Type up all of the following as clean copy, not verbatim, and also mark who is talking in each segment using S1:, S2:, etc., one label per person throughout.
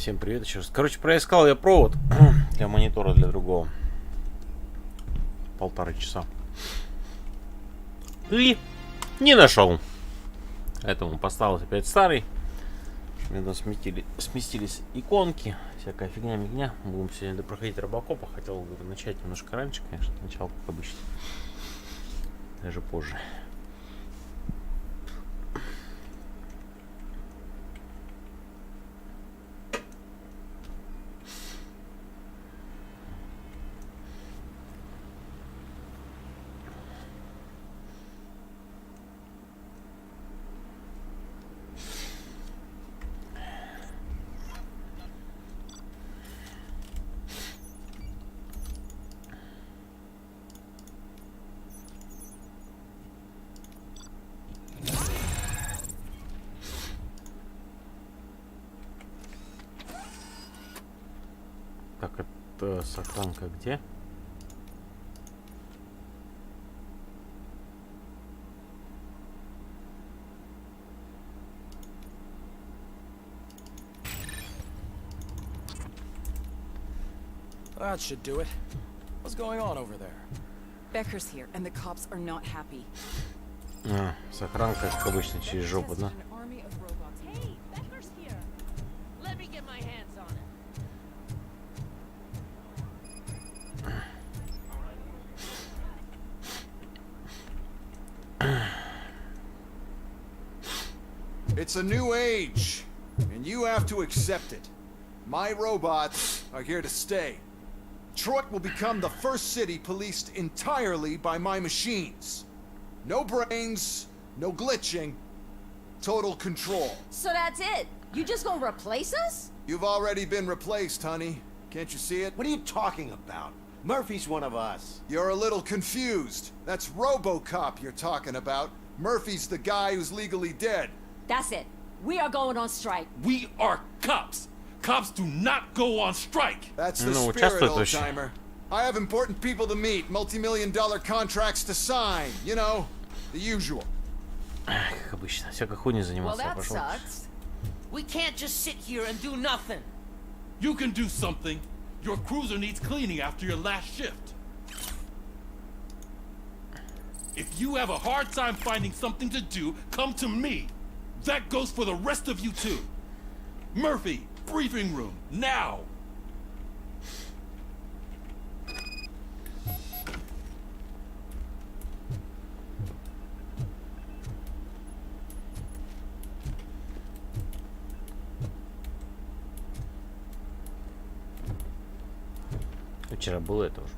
S1: Всем привет еще раз. Короче, проискал я провод для монитора для другого. 1,5 часа. И не нашел. Поэтому поставил опять старый. У меня там сместились иконки. Всякая фигня-мигня. Будем сегодня проходить RoboCop'а. Хотел начать немножко раньше, конечно. Начало, как обычно. Даже позже. Так, это сохранка где?
S2: That should do it. What's going on over there?
S3: Becker's here, and the cops are not happy.
S1: А, сохранка, как обычно, через жопу, да?
S4: Hey, Becker's here. Let me get my hands on it.
S2: It's a new age, and you have to accept it. My robots are here to stay. Detroit will become the first city policed entirely by my machines. No brains, no glitching, total control.
S3: So that's it? You just gonna replace us?
S2: You've already been replaced, honey. Can't you see it?
S5: What are you talking about? Murphy's one of us.
S2: You're a little confused. That's RoboCop you're talking about. Murphy's the guy who's legally dead.
S3: That's it. We are going on strike.
S6: We are cops. Cops do not go on strike.
S2: That's the
S1: Ну,
S2: spirit,
S1: участвует вообще.
S2: old-timer. I have important people to meet, multi-million-dollar contracts to sign. You know, the usual.
S1: Как обычно, всякой хуйней
S3: Well,
S1: заниматься.
S3: that
S1: Пошел.
S3: sucks.
S4: We can't just sit here and do nothing.
S6: You can do something. Your cruiser needs cleaning after your last shift. If you have a hard time finding something to do, come to me. That goes for the rest of you too. Murphy, briefing room, now!
S1: Вчера было это уже.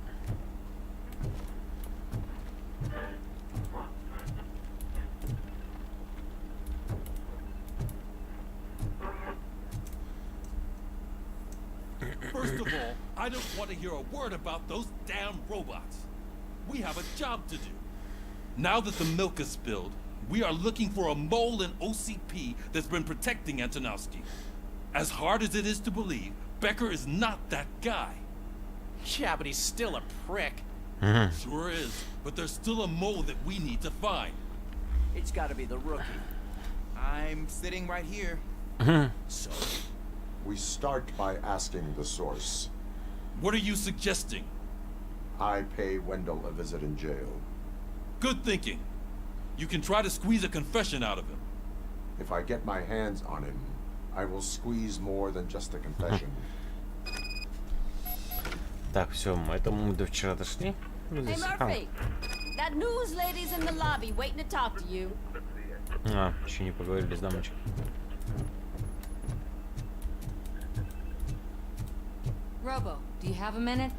S6: First of all, I don't want to hear a word about those damn robots. We have a job to do. Now that the milk is spilled, we are looking for a mole in OCP that's been protecting Antonowski. As hard as it is to believe, Becker is not that guy.
S2: Yeah, but he's still a prick.
S6: Sure is, but there's still a mole that we need to find.
S5: It's gotta be the rookie.
S2: I'm sitting right here.
S6: So,
S7: We start by asking the source.
S6: what are you suggesting?
S7: I pay Wendell a visit in jail.
S6: Good thinking. You can try to squeeze a confession out of him.
S7: If I get my hands on him, I will squeeze more than just a confession.
S1: Так, все, это мы до вчера дошли. Ну,
S3: Hey,
S1: здесь сохранка.
S3: Murphy. That news lady's in the lobby waiting to talk to you.
S1: А, еще не поговорили с дамочкой.
S3: Robo, do you have a minute?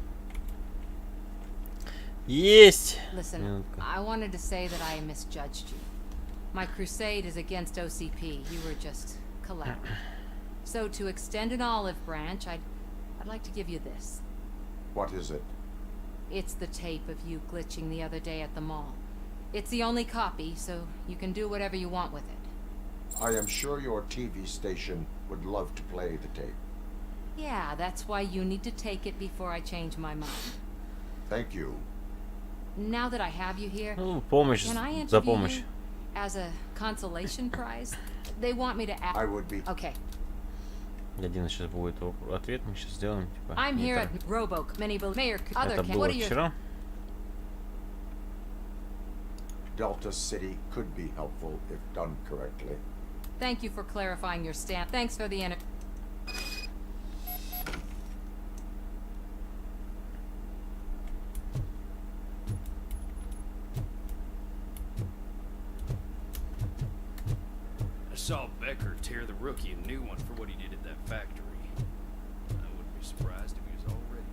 S1: Есть!
S3: Listen,
S1: Минутка.
S3: I wanted to say that I misjudged you. My crusade is against OCP. You were just collateral. So to extend an olive branch, I'd like to give you this.
S7: What is it?
S3: It's the tape of you glitching the other day at the mall. It's the only copy, so you can do whatever you want with it.
S7: I am sure your TV station would love to play the tape.
S3: Yeah, that's why you need to take it before I change my mind.
S7: Thank you.
S3: Now that I have you here,
S1: Ну, помощь
S3: can I
S1: за
S3: interview
S1: помощь.
S3: you as a consolation prize? They want me to act.
S7: I would be...
S3: Okay.
S1: Один сейчас будет ответ, мы сейчас сделаем. Типа,
S3: I'm here at RoboCop. Many mayor other
S1: это было
S3: what are your
S1: вчера.
S7: Delta City could be helpful if done correctly.
S3: Thank you for clarifying your stand. Thanks for the
S8: I saw Becker tear the rookie a new one for what he did at that factory. I wouldn't be surprised if he was already.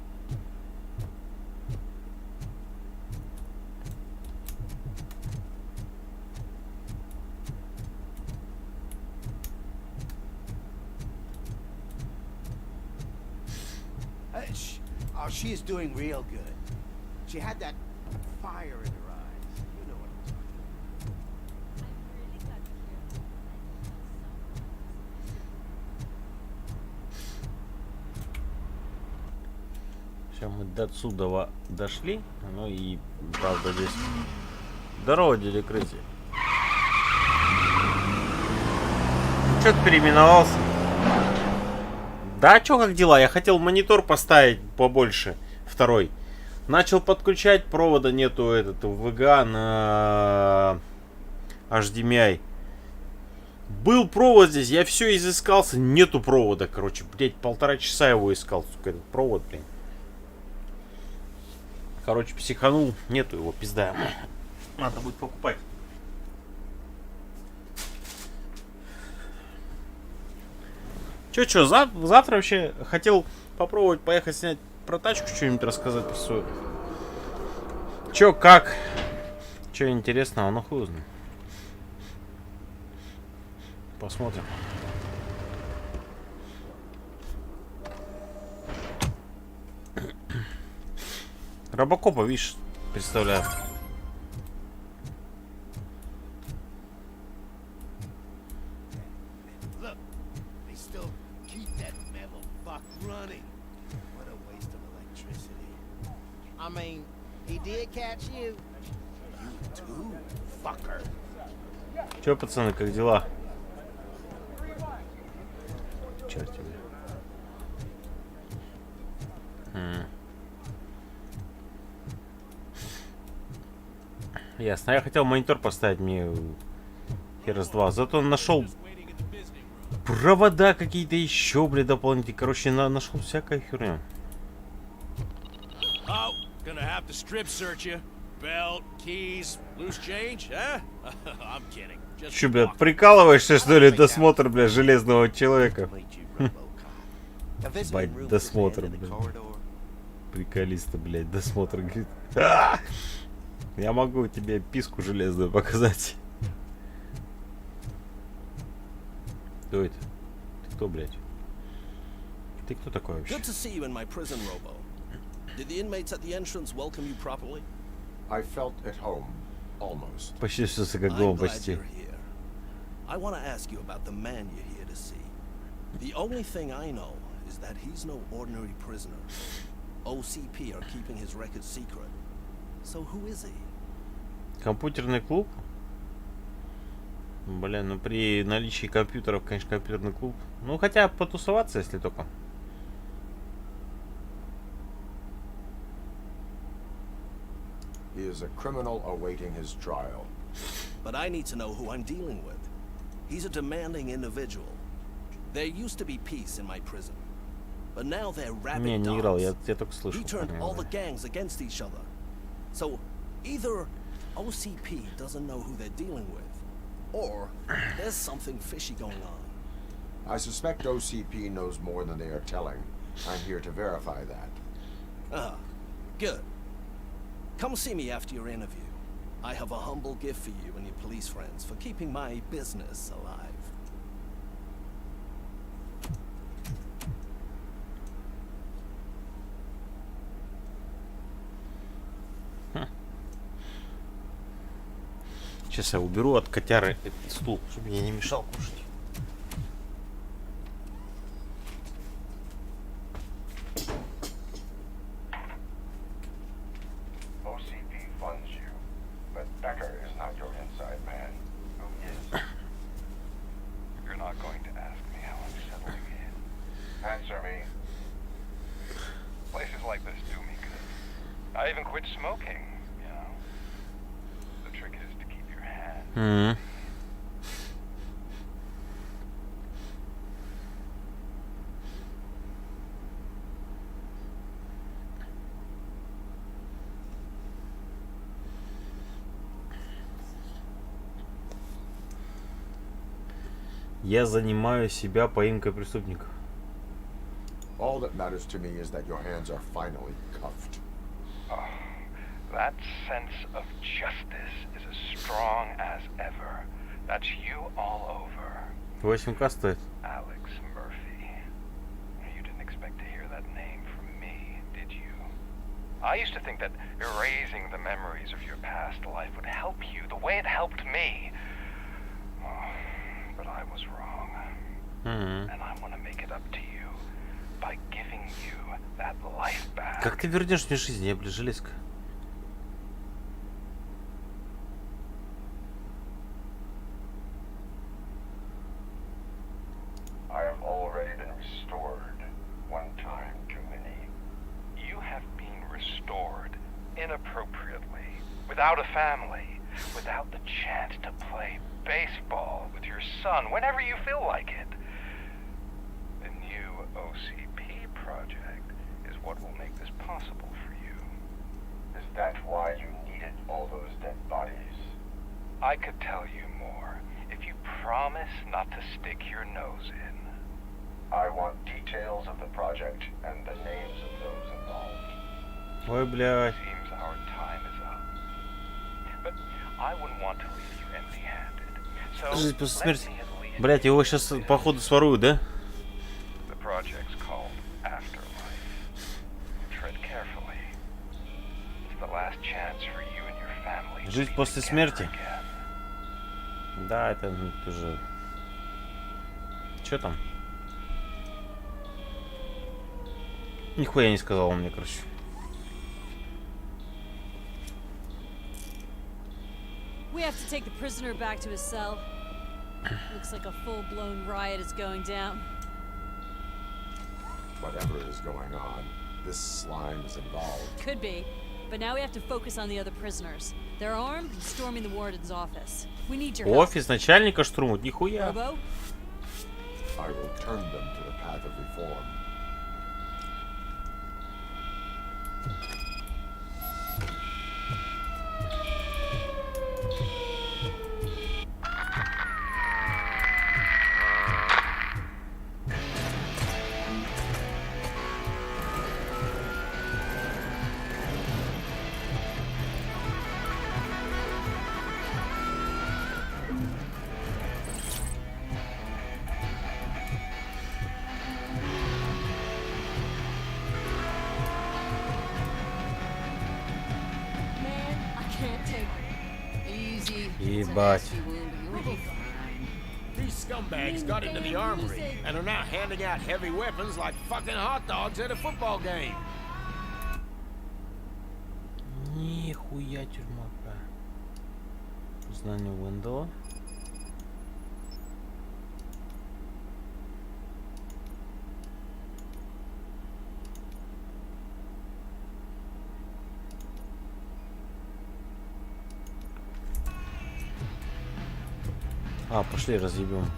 S5: Oh, she is doing real good. She had that fire in her eyes. You know what I'm talking
S1: Сейчас мы до отсюда дошли. Ну и правда здесь здорово, деликрытие. Что-то переименовался. Да, чё, как дела? Я хотел монитор поставить побольше. Второй. Начал подключать, провода нету VGA на HDMI. Был провод здесь, я все изыскался, нету провода, короче, блять, 1,5 часа его искал, сука, этот провод, блин. Короче, психанул, нету его, пизда. Надо будет покупать. Чё, завтра вообще хотел попробовать поехать снять про тачку, что-нибудь рассказать про свою. Чё, как? Чё интересного, ну хуй знает. Посмотрим. RoboCop'а, видишь, представляю.
S5: I mean, he did catch you. You too, fucker.
S1: Чё, пацаны, как дела? Черт тебе. Ясно. Я хотел монитор поставить, мне хер с два. Зато нашел провода какие-то еще, блядь, дополнительные. Короче, нашел всякая херня.
S8: Gonna have to strip search you. Belt, keys, loose change, huh? I'm kidding.
S1: Че, блядь, прикалываешься, что ли, досмотр, блядь, железного человека? Бать, досмотр, блядь. Приколиста, блядь, досмотр, говорит. Я могу тебе писку железную показать. Кто это? Ты кто, блядь? Ты кто такой вообще?
S9: Good to see you in my prison, Robo. Did the inmates at the entrance welcome you properly?
S7: I felt at home, almost.
S1: Почти все как дома, почти.
S9: I want to ask you about the man you're here to see. The only thing I know is that he's no ordinary prisoner. OCP are keeping his record secret. So who is he?
S1: Компьютерный клуб? Блин, ну при наличии компьютеров, конечно, компьютерный клуб. Ну, хотя потусоваться, если только.
S7: He is a criminal awaiting his trial.
S9: But I need to know who I'm dealing with. He's a demanding individual. There used to be peace in my prison. But now they're rabid
S1: Не, не играл,
S9: dogs.
S1: я только слышал.
S9: He turned all the gangs against each other. So either OCP doesn't know who they're dealing with, or there's something fishy going on.
S7: I suspect OCP knows more than they are telling. I'm here to verify that.
S9: Ah, good. Come see me after your interview. I have a humble gift for you and your police friends for keeping my business alive.
S1: Сейчас я уберу от котяры этот стул, чтобы мне не мешал кушать.
S7: OCP funds you, but Becker is not your inside man. Who is?
S10: You're not going to ask me how I'm settling in. like this do me good. I even quit smoking, you know. The trick is to keep your hands.
S1: Я занимаю себя поимкой преступников.
S7: All that matters to me is that your hands are finally cuffed.
S10: Oh, that sense of justice is as strong as ever. That's you all over.
S1: 8К стоит.
S10: Alex Murphy. You didn't expect to hear that name from me, did you? I used to think that erasing the memories of your past life would help you the way it helped me. Oh, but I was wrong. And I want to make it up to you by giving you that life back.
S1: Как ты вернешь мне жизнь, я, бля, железка.
S10: I have already been restored. One time too many. You have been restored inappropriately, without a family, without the chance to play baseball with your son whenever you feel like it. The new OCP project is what will make this possible for you. Is that why you needed all those dead bodies? I could tell you more if you promise not to stick your nose in. I want details of the project and the names of those involved.
S1: Ой, блядь.
S10: Seems our time is up. But I wouldn't want to leave you empty-handed. So
S1: Жизнь после смерти.
S10: let me at least
S1: Блядь, его сейчас походу своруют, да?
S10: The project's called Afterlife. Tread carefully. It's the last chance for you and your family.
S1: Жить после смерти. Да, это тоже. Чё там? Нихуя не сказал он мне, короче.
S4: We have to take the prisoner back to his cell. Looks like a full-blown riot is going down.
S7: Whatever is going on, this slime is involved.
S4: Could be. But now we have to focus on the other prisoners. They're armed and storming the warden's office. We need your help.
S1: Офис начальника штурмуют, нихуя.
S4: Robo?
S7: I will turn them to the path of reform.
S4: Man, I can't take it.
S3: Easy.
S1: Ебать.
S5: These scumbags got into the armory and are now handing out heavy weapons like fucking hot dogs at a football game.
S1: Нихуя тюрьма. Знание Windows. А, пошли разъебем.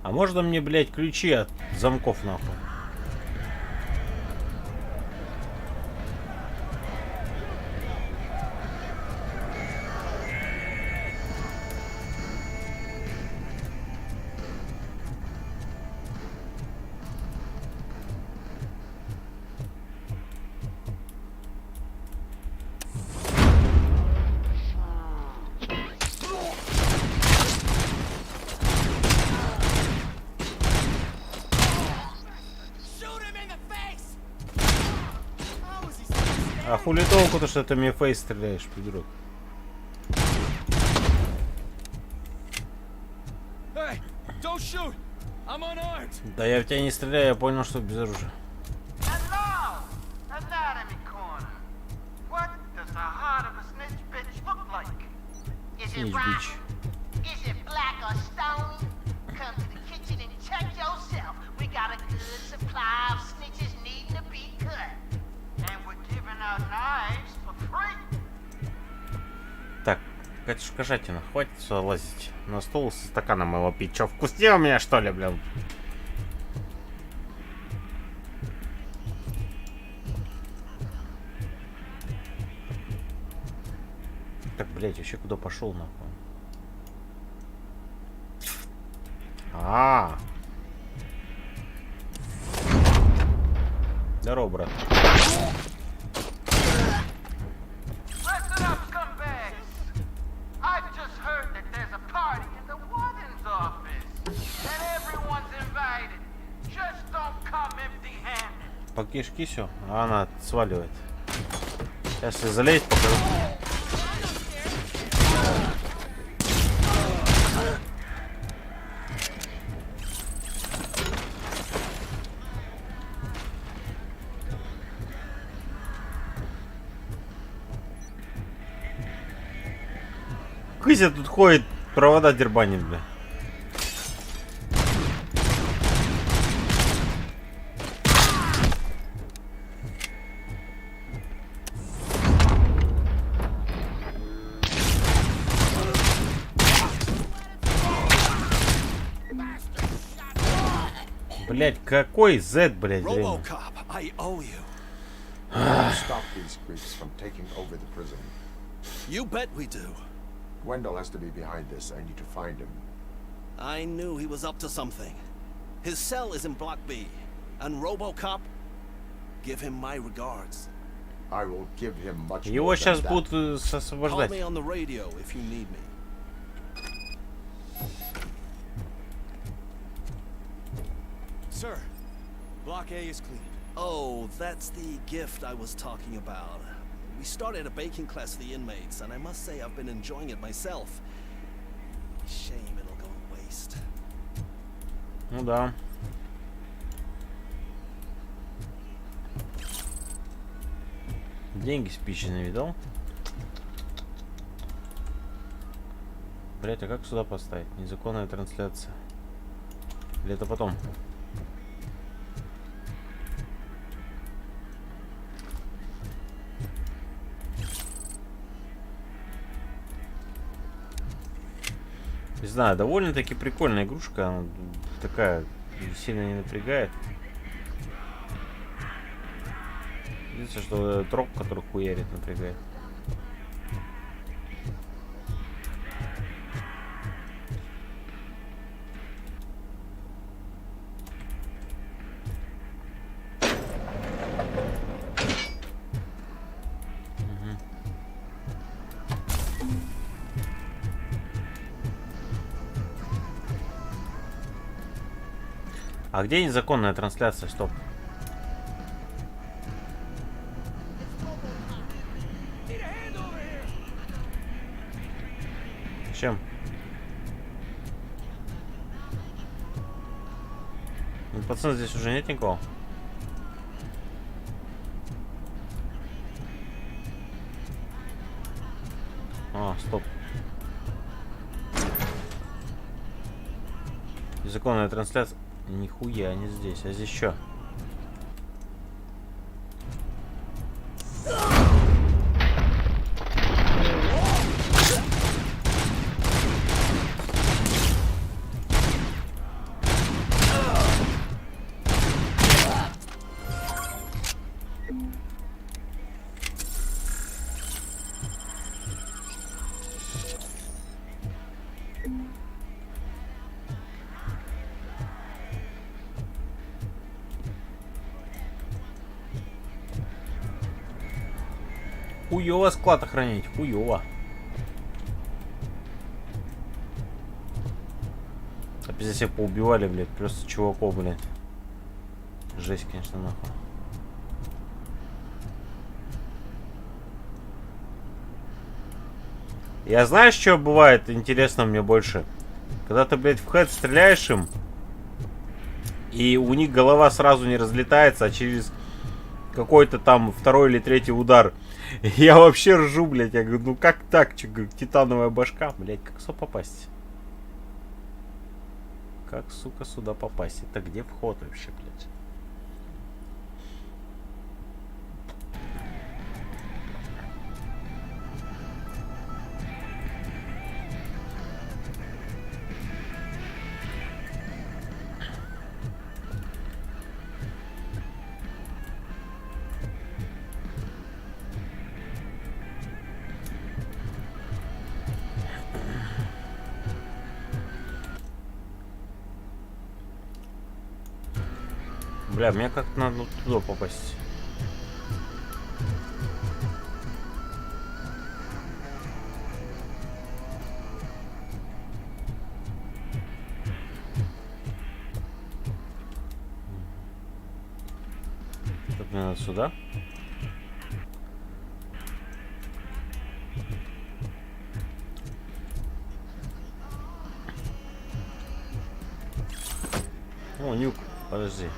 S1: А можно мне, блядь, ключи от замков нахуй? А хули толку-то, что ты мне в фейс стреляешь, придурок? Да я в тебя не стреляю, я понял, что без оружия. Снич бич. Так, Катюшка Жатина, хватит сюда лазить на стол со стаканом его пить. Че, вкуснее у меня, что ли, блин? Так, блядь, вообще куда пошел, нахуй? Здорово, брат. Покиш кисю, а она сваливает. Сейчас я залезть покажу. Кыся тут ходит, провода дербанит, бля. Блять, какой Z, блять,
S9: RoboCop, I owe you.
S7: Stop these creeps from taking over the prison.
S9: You bet we do.
S7: Wendell has to be behind this. I need to find him.
S9: I knew he was up to something. His cell is in Block B. And RoboCop, give him my regards.
S7: I will give him much
S1: Его
S7: more
S1: сейчас
S7: than
S1: будут
S7: that.
S1: освобождать.
S9: Call me on the radio if you need me.
S5: Sir, Block A is clean.
S9: Oh, that's the gift I was talking about. We started a baking class for the inmates, and I must say I've been enjoying it myself. Shame it'll go to waste.
S1: Ну да. Деньги спичные видал? Блять, а как сюда поставить? Незаконная трансляция. Или это потом? Не знаю, довольно-таки прикольная игрушка. Она такая, сильно не напрягает. Единственное, что троп, который хуярит, напрягает. А где незаконная трансляция? Стоп. Чем? Ну, пацан, здесь уже нет никого. А, стоп. Незаконная трансляция. Нихуя не здесь, а здесь что? Хуёво склад охранять, хуёво. Опять всех поубивали, блядь, просто чуваков, блядь. Жесть, конечно, нахуй. Я знаешь, что бывает интересно мне больше? Когда ты, блядь, в хэт стреляешь им, и у них голова сразу не разлетается, а через какой-то там второй или третий удар. Я вообще ржу, блядь. Я говорю, ну как так? Че, говорю, титановая башка, блядь, как сюда попасть? Как, сука, сюда попасть? Это где вход вообще, блядь? Бля, мне как-то надо туда попасть. Тут мне надо сюда. О, нюк, подожди.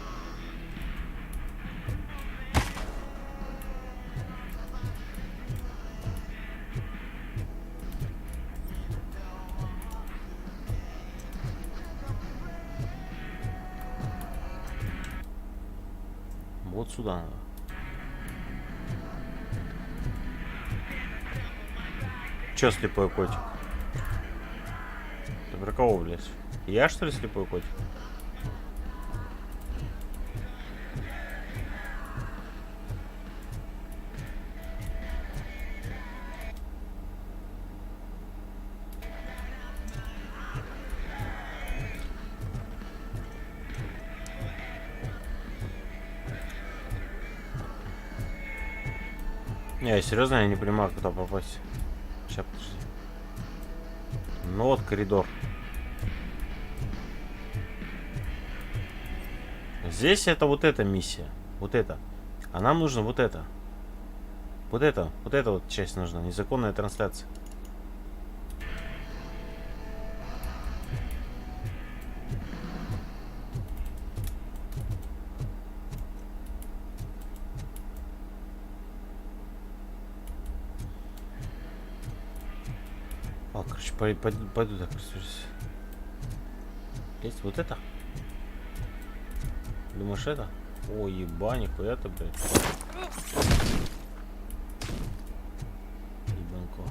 S1: Вот сюда надо. Чё слепой котик? Ты про кого, блядь? Я, что ли, слепой котик? Не, серьезно, я не понимаю, куда попасть. Сейчас, подожди. Ну вот коридор. Здесь это вот эта миссия. Вот это. А нам нужно вот это. Вот это вот часть нужна. Незаконная трансляция. Короче, пойду так расскажусь. Есть вот это? Думаешь это? Ой, ебать, нихуя ты, блядь. Ебанко.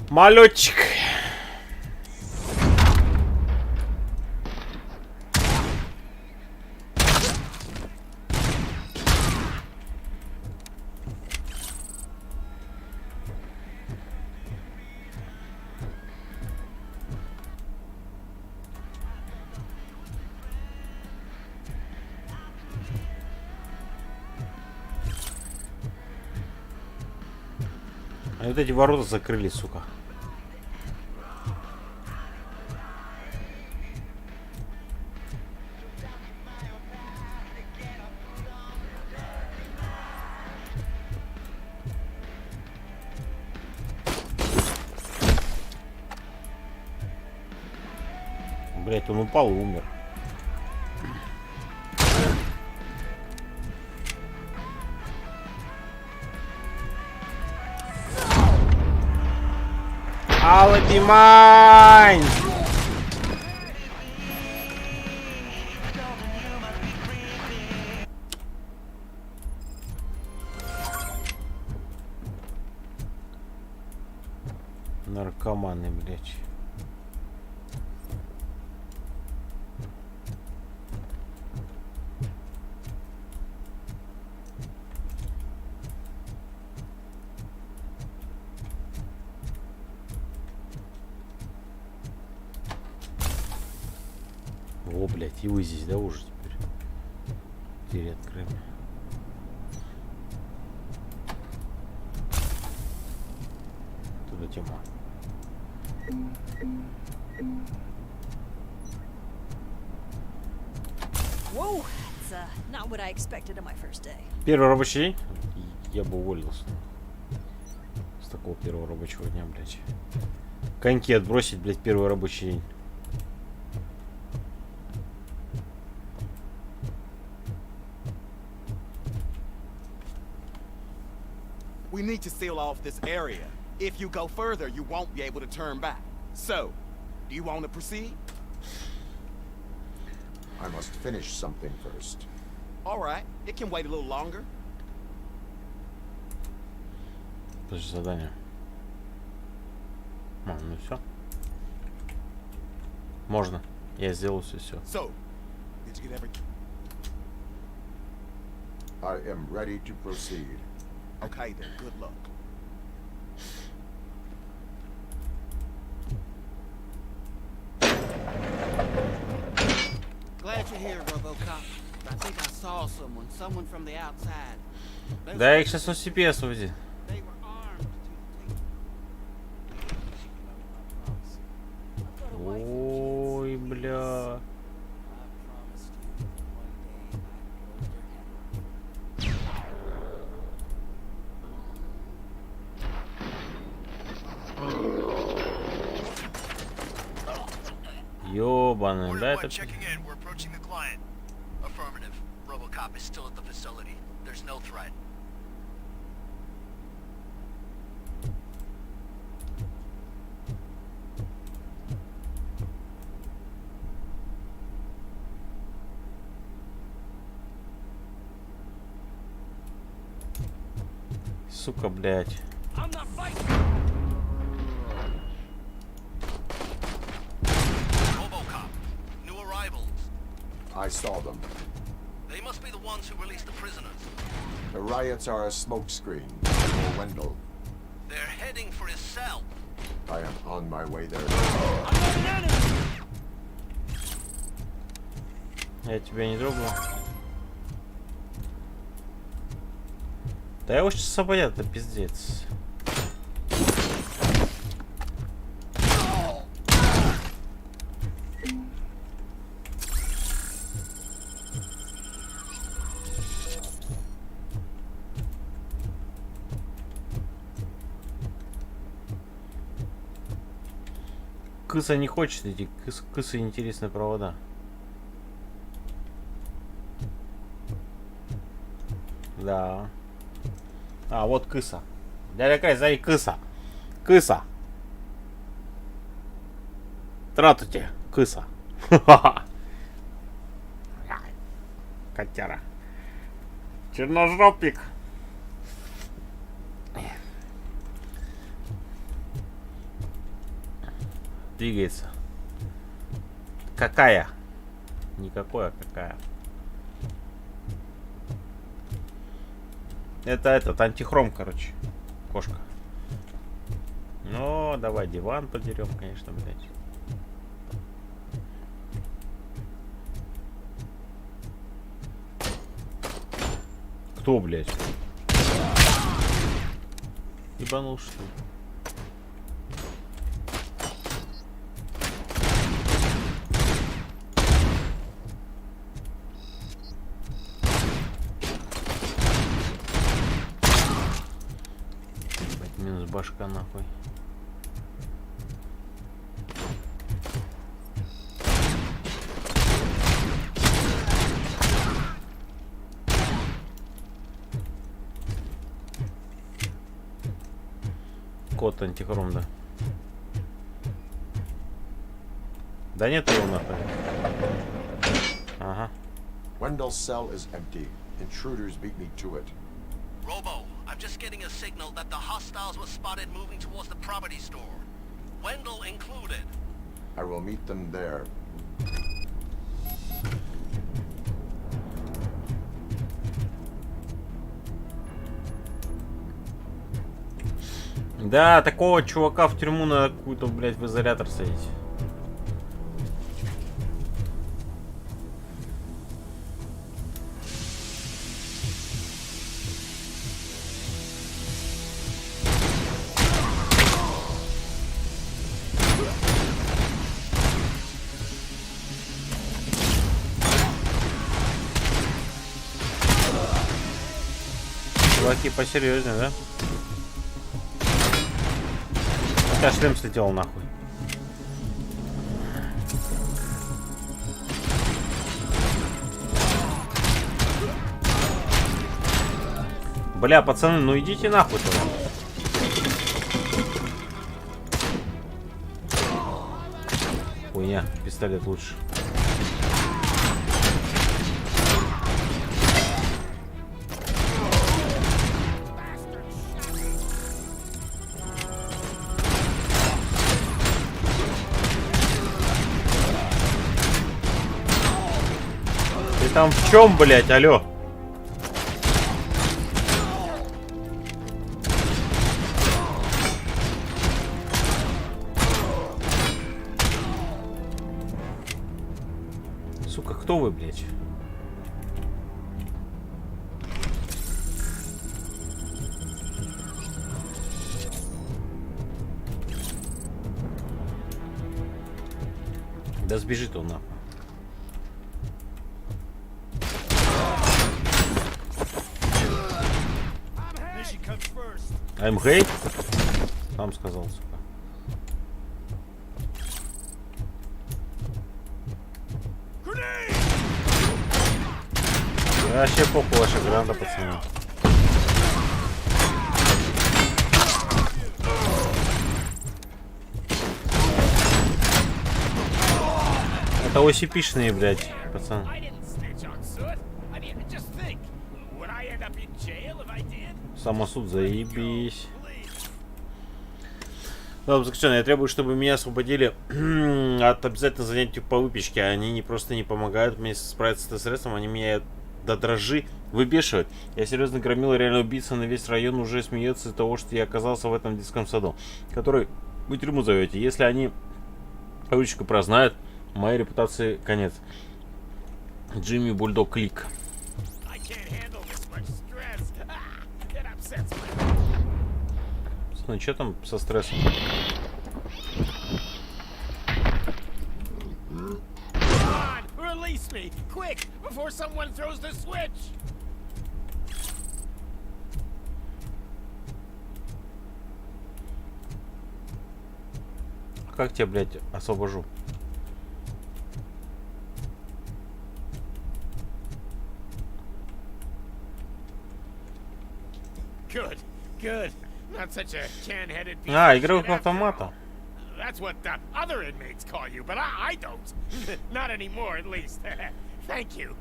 S1: Малютчик. А вот эти ворота закрыли, сука. Блять, он упал и умер. I'll be mine! Наркоманы, блядь. О, блядь, и вы здесь, да, уже теперь? Двери открыли. Туда тема.
S4: Whoa, it's not what I expected on my first day.
S1: Первый рабочий день? Я бы уволился. С такого первого рабочего дня, блядь. Коньки отбросить, блядь, первый рабочий день.
S11: We need to seal off this area. If you go further, you won't be able to turn back. So, do you want to proceed?
S7: I must finish something first.
S11: All right, it can wait a little longer.
S1: Это же задание. А, ну все. Можно. Я сделал все.
S11: So, did you get everything?
S7: I am ready to proceed.
S11: Okay then, good luck.
S5: Glad you're here, RoboCop. I think I saw someone from the outside.
S1: Да, их сейчас OCP освободит.
S5: They were armed to
S1: Ой, бля. Ёбаный, да, это...
S9: Checking in. We're approaching the client. Affirmative. RoboCop is still at the facility. There's no threat.
S1: Сука, блядь.
S8: I'm not fighting.
S9: RoboCop. New arrivals.
S7: I saw them.
S9: They must be the ones who released the prisoners.
S7: The riots are a smokescreen for Wendell.
S9: They're heading for his cell.
S7: I am on my way there.
S1: Я тебя не трогаю. Да его сейчас освободят, это пиздец. Кыса не хочет идти, кыса интересные провода. Да. А, вот кыса. Дядя зови кыса. Кыса. Тратуйте, кыса. Котяра. Черножопик. Двигается. Какая? Никакой, а какая? Это этот антихром, короче. Кошка. Ну, давай диван подерем, конечно, блядь. Кто, блядь? Ебанул, что ли? Минус башка, нахуй. Код антихром, да. Да нет его нахуй. Ага.
S7: Wendell's cell is empty. Intruders beat me to it.
S9: Robo, I'm just getting a signal that the hostiles were spotted moving towards the property store. Wendell included.
S7: I will meet them there.
S1: Да, такого чувака в тюрьму надо какую-то, блядь, в изолятор садить. чуваки посерьезнее, да? Хотя шлем слетел нахуй. Бля, пацаны, ну идите нахуй туда. Хуйня, пистолет лучше. Ты там в чем, блять, алё? Сука, кто вы, блять? Да сбежит он нахуй. I'm hate? Сам сказал, сука. Вообще похуй ваша гранда, пацаны. Это OCP-шные, блядь, пацаны. Самосуд, заебись. Да, заключенный, я требую, чтобы меня освободили от обязательного занятия по выпечке. Они не просто не помогают мне справиться с стрессом, они меня до дрожи выбешивают. Я серьезно громила реально убийца, на весь район уже смеется из-за того, что я оказался в этом детском саду, который вы тюрьму зовете. Если они выпечку прознают, моей репутации конец. Джимми Бульдог Клик. Ну что там со стрессом? Как тебя, блядь, освобожу? А, игровых автоматов.
S5: That's what the other inmates call you, but I don't. Not anymore, at least. Thank you.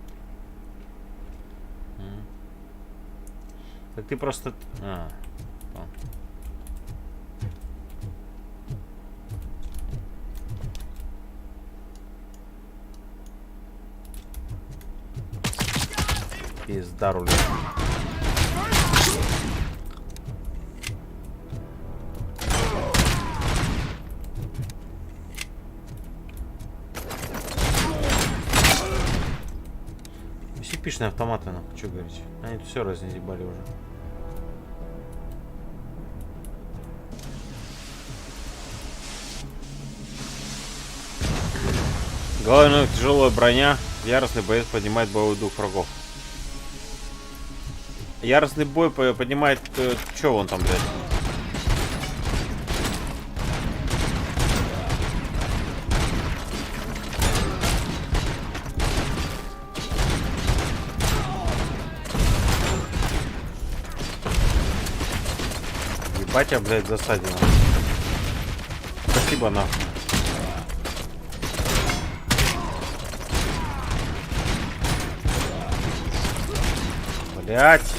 S1: Так ты просто... Пизда рулет. Пишные автоматы, ну, что говорить. Они тут все разнезебали уже. Главное, тяжелая броня. Яростный боец поднимает боевой дух врагов. Яростный бой поднимает... Что он там, блядь? Батя, блядь, засадил. Спасибо, нахуй. Блядь.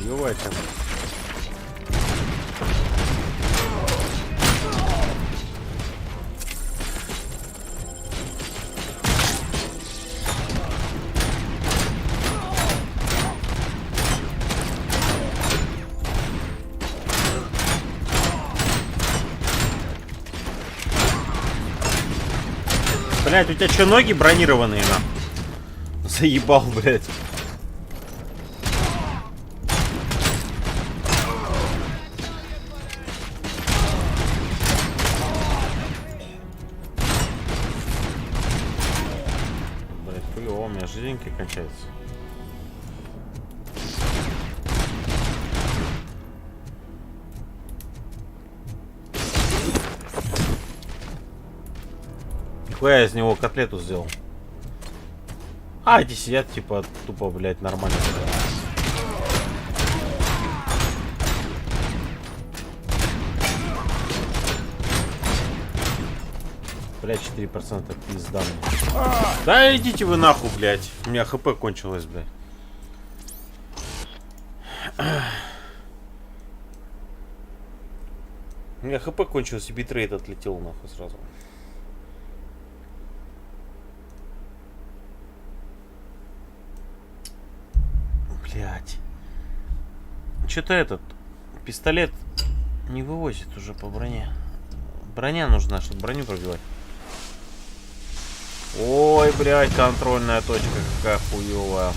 S1: Ёбать. Блять, у тебя что, ноги бронированные, на? Заебал, блять. Блять, хуёво, у меня жизненьки кончается. Нихуя я из него котлету сделал. А, эти сидят, типа, тупо, блядь, нормально. Блядь, 4% пизда. Да идите вы нахуй, блядь. У меня хп кончилось, блядь. У меня хп кончилось, и битрейт отлетел нахуй сразу. Блядь. Что-то этот пистолет не вывозит уже по броне. Броня нужна, чтобы броню пробивать. Ой, блядь, контрольная точка какая хуёвая.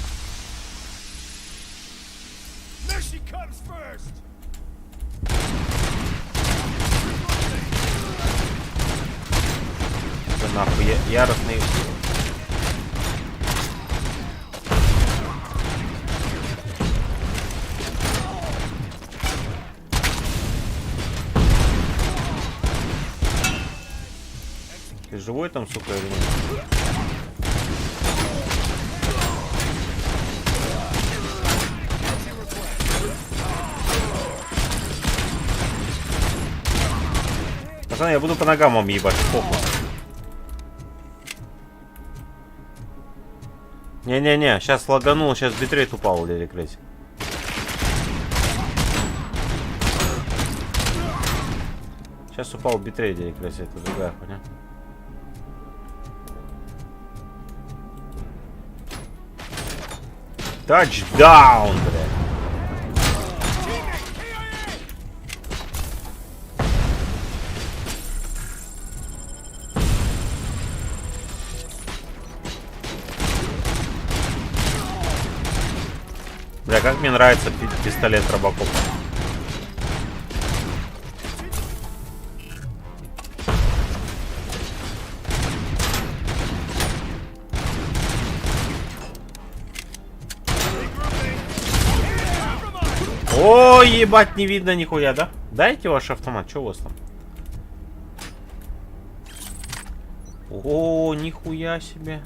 S1: Да нахуй, яростный. Ты живой там, сука, или нет? Пацаны, я буду по ногам вам ебать, похуй. Не-не-не, сейчас лаганул, сейчас битрейт упал, Лерикрейс. Сейчас упал битрейт, Лерикрейс, это другая хуйня. Тачдаун, блядь. Бля, как мне нравится пистолет RoboCop. О, ебать, не видно нихуя, да? Дайте ваш автомат, что у вас там? О, нихуя себе.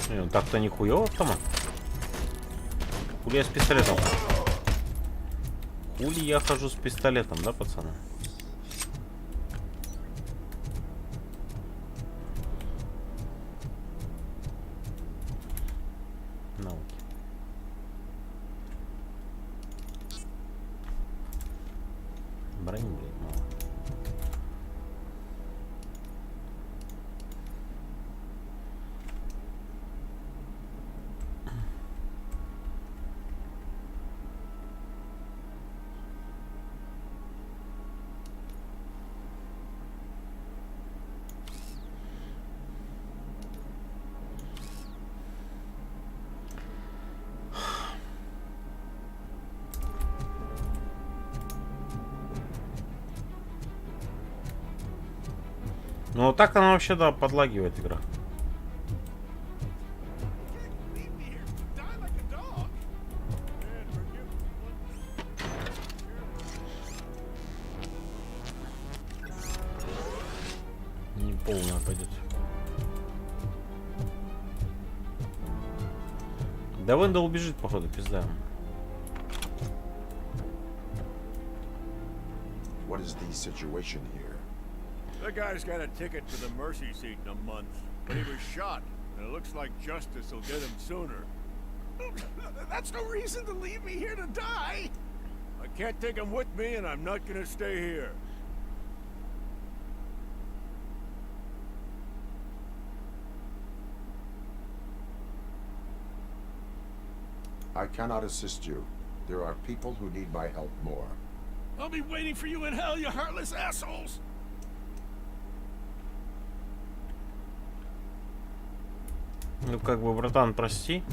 S1: Ну так-то нихуя автомат. Хули я с пистолетом? Хули я хожу с пистолетом, да, пацаны? Науки. Брони, блядь, мало. Ну так она вообще, да, подлагивает игра. Не полная пойдет. Да Вендел убежит, походу, пизда.
S7: What is the situation here?
S12: The guy's got a ticket to the mercy seat in a month, but he was shot, and it looks like justice will get him sooner.
S11: That's no reason to leave me here to die.
S12: I can't take him with me, and I'm not gonna stay here.
S7: I cannot assist you. There are people who need my help more.
S12: I'll be waiting for you in hell, you heartless assholes!
S1: Ну как бы, братан, прости.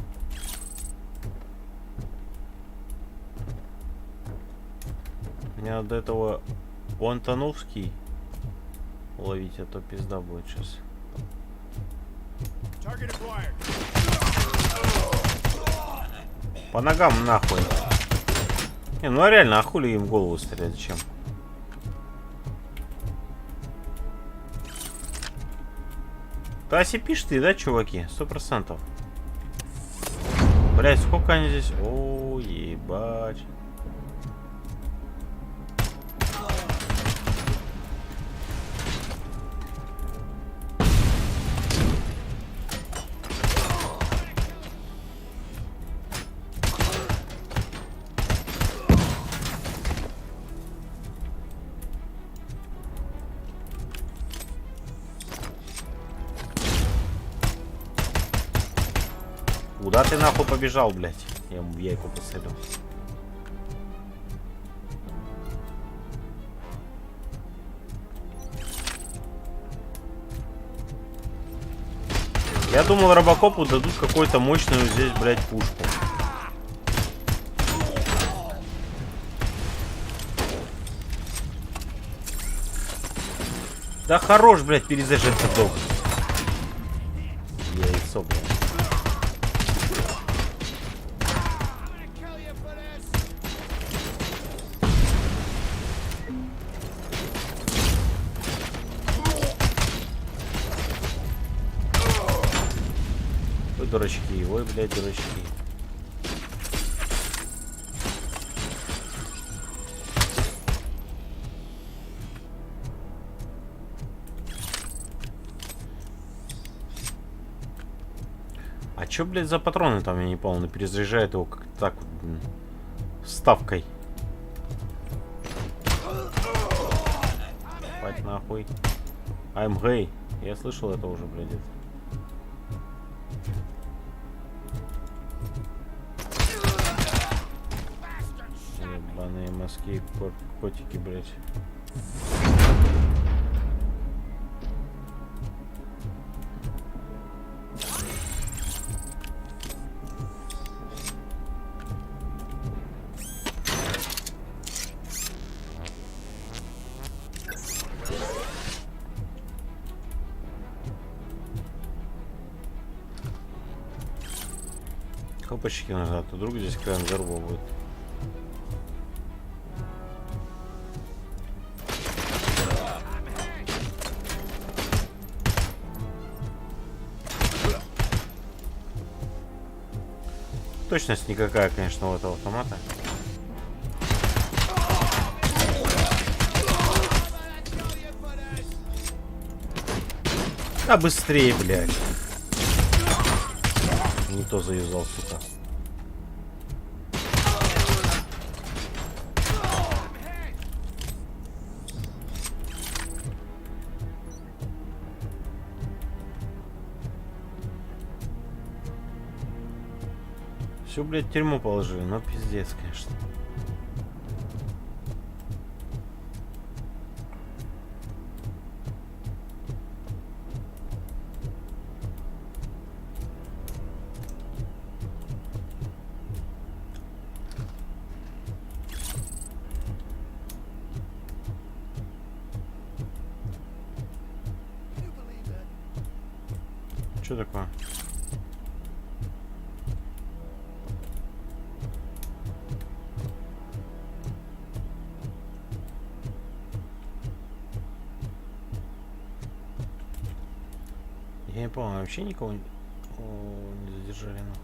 S1: Мне надо этого Антоновский ловить, а то пизда будет сейчас. По ногам нахуй. Не, ну а реально, а хули им в голову стрелять? Зачем? Да осипишь ты, да, чуваки? 100%. Блять, сколько они здесь? О, ебать. Куда ты нахуй побежал, блядь? Я ему в яйку посадил. Я думал, робокопу дадут какую-то мощную здесь, блядь, пушку. Да хорош, блядь, перезаряжаться долго. Яйцо, блядь. Ой, дурачки, ой, блядь, дурачки. А чё, блядь, за патроны там, я не помню, перезаряжает его как-то так вот, блин, ставкой. Пать нахуй. I'm gay. Я слышал это уже, блядь. Ебаные мозги, котики, блядь. Копочки назад, а друг здесь кран зарвал будет. Точность никакая, конечно, у этого автомата. А быстрее, блядь. Не то заюзал, сука. Все, блядь, в тюрьму положили, но пиздец, конечно. Что такое? Я не помню, вообще никого не задержали нахуй.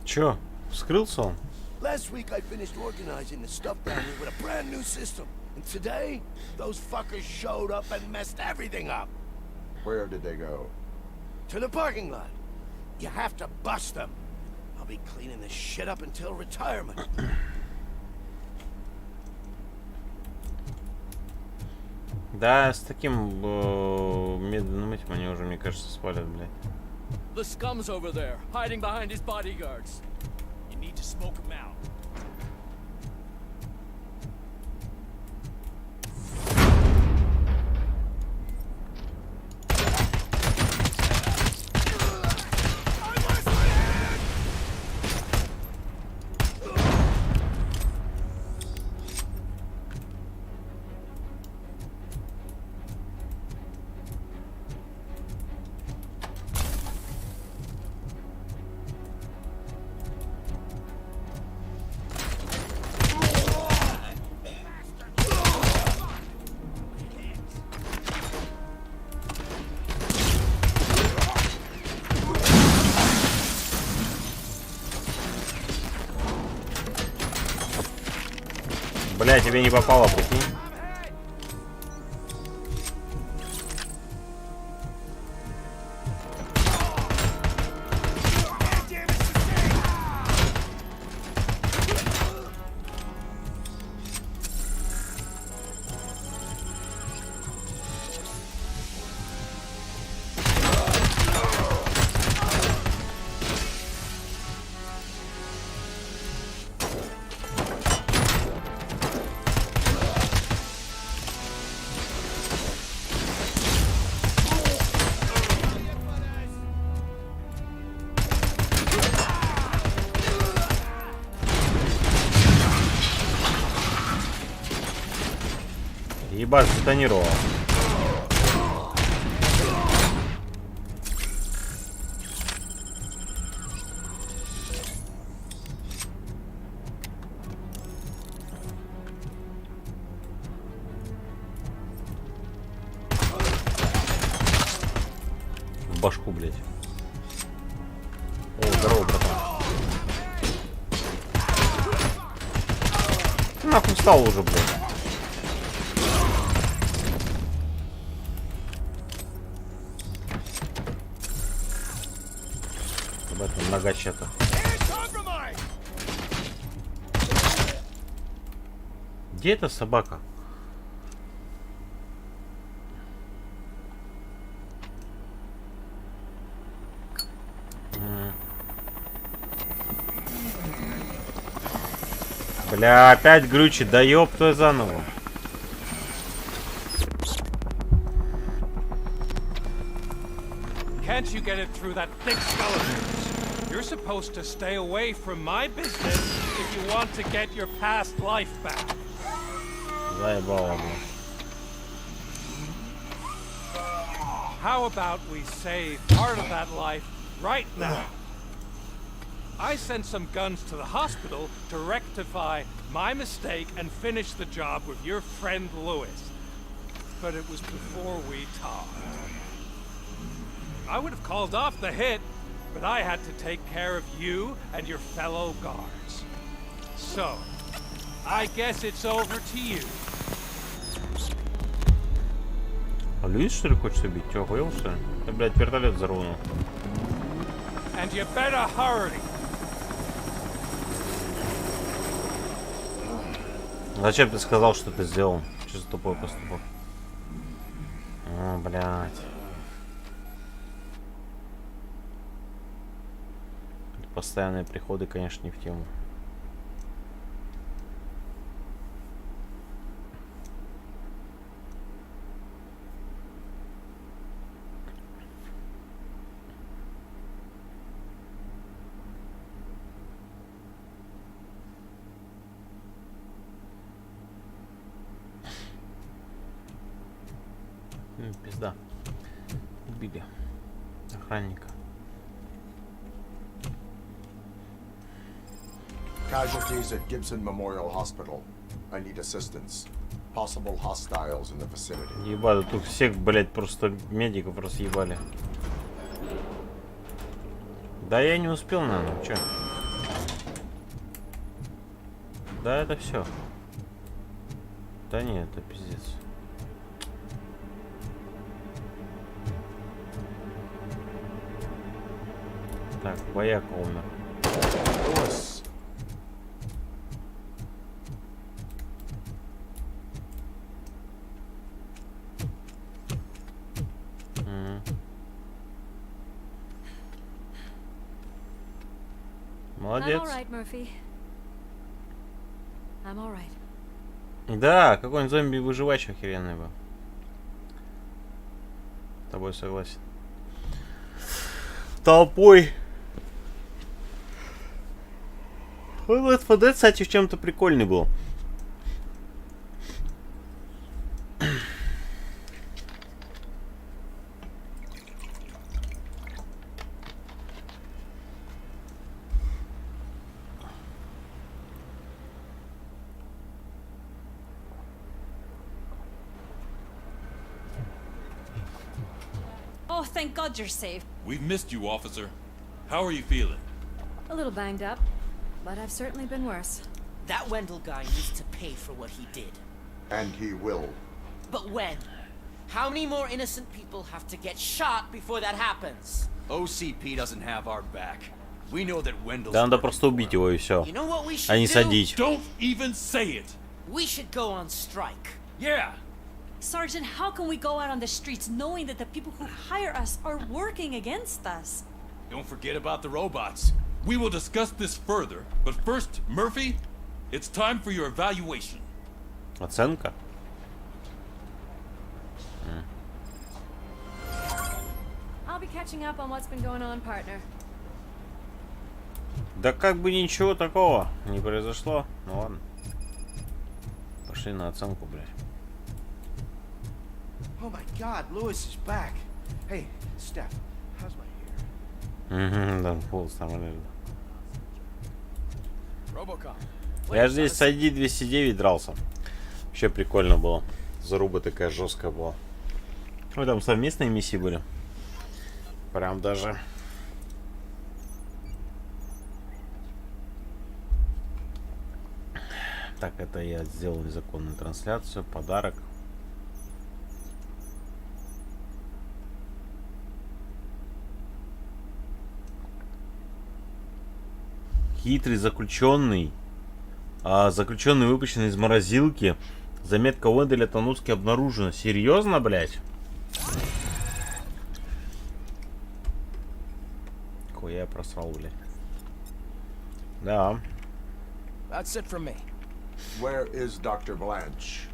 S1: Чё? Вскрылся он?
S5: Last week I finished organizing the stuff down here with a brand new system. And today, those fuckers showed up and messed everything up.
S7: Where did they go?
S5: To the parking lot. You have to bust them. I'll be cleaning this shit up until retirement.
S1: Да, с таким медленным этим они уже, мне кажется, спалят, блядь.
S13: The scum's over there, hiding behind his bodyguards. You need to smoke him out.
S1: Бля, тебе не попало, прикинь. Ебать, сатанировал. В башку, блядь. О, здорово, братан. Ты нахуй встал уже, блядь. Нога чата. Где эта собака? Бля, опять глючит, да ёб твою заново.
S14: Can't you get it through that thick skeleton? You're supposed to stay away from my business if you want to get your past life back.
S1: Заебало, бля.
S14: How about we save part of that life right now? I sent some guns to the hospital to rectify my mistake and finish the job with your friend Lewis. But it was before we talked. I would have called off the hit, but I had to take care of you and your fellow guards. So, I guess it's over to you.
S1: А Льюис, что ли, хочешь убить? Чё, охуел, что ли? Ты, блядь, вертолет взорванул.
S14: And you better hurry.
S1: Зачем ты сказал, что ты сделал? Что за тупой поступок? О, блядь. Постоянные приходы, конечно, не в тему. Пизда. Убили охранника.
S7: Casualties at Gibson Memorial Hospital. I need assistance. Possible hostiles in the vicinity.
S1: Ебать, тут всех, блять, просто медиков разъебали. Да я не успел, наверное, чё? Да это все. Да нет, это пиздец. Так, бояка умер.
S7: Lewis.
S1: Молодец.
S4: Right.
S1: Да, какой-нибудь зомби-выживач охеренный был. С тобой согласен. Толпой. Left 4 Dead, кстати, в чем-то прикольный был.
S4: Oh, thank God you're safe.
S6: We've missed you, officer. How are you feeling?
S4: A little banged up, but I've certainly been worse.
S15: That Wendell guy needs to pay for what he did.
S7: And he will.
S15: But when? How many more innocent people have to get shot before that happens?
S8: OCP doesn't have our back. We know that Wendell's...
S1: Да надо просто убить его и все.
S15: You know what we should
S1: А не
S15: do?
S1: садить.
S6: Don't even say it.
S15: We should go on strike.
S6: Yeah.
S4: Sergeant, how can we go out on the streets knowing that the people who hire us are working against us?
S6: Don't forget about the robots. We will discuss this further, but first, Murphy, it's time for your evaluation.
S1: Оценка?
S4: I'll be catching up on what's been going on, partner.
S1: Да как бы ничего такого не произошло. Ну ладно. Пошли на оценку, блядь.
S5: Oh my God, Lewis is back. Hey, Steph, how's my hair?
S1: Да, полос нормально.
S13: RoboCop.
S1: Я же здесь с ID 209 дрался. Вообще прикольно было. Заруба такая жесткая была. Ну там совместные миссии были. Прям даже. Так, это я сделал незаконную трансляцию. Подарок. Хитрый заключенный. Заключенный выпущен из морозилки. Заметка Уэнделя Тануски обнаружена. Серьезно, блядь? Хуя я просрал, блядь. Да.
S13: That's it from me.
S7: Where is Dr. Blanche?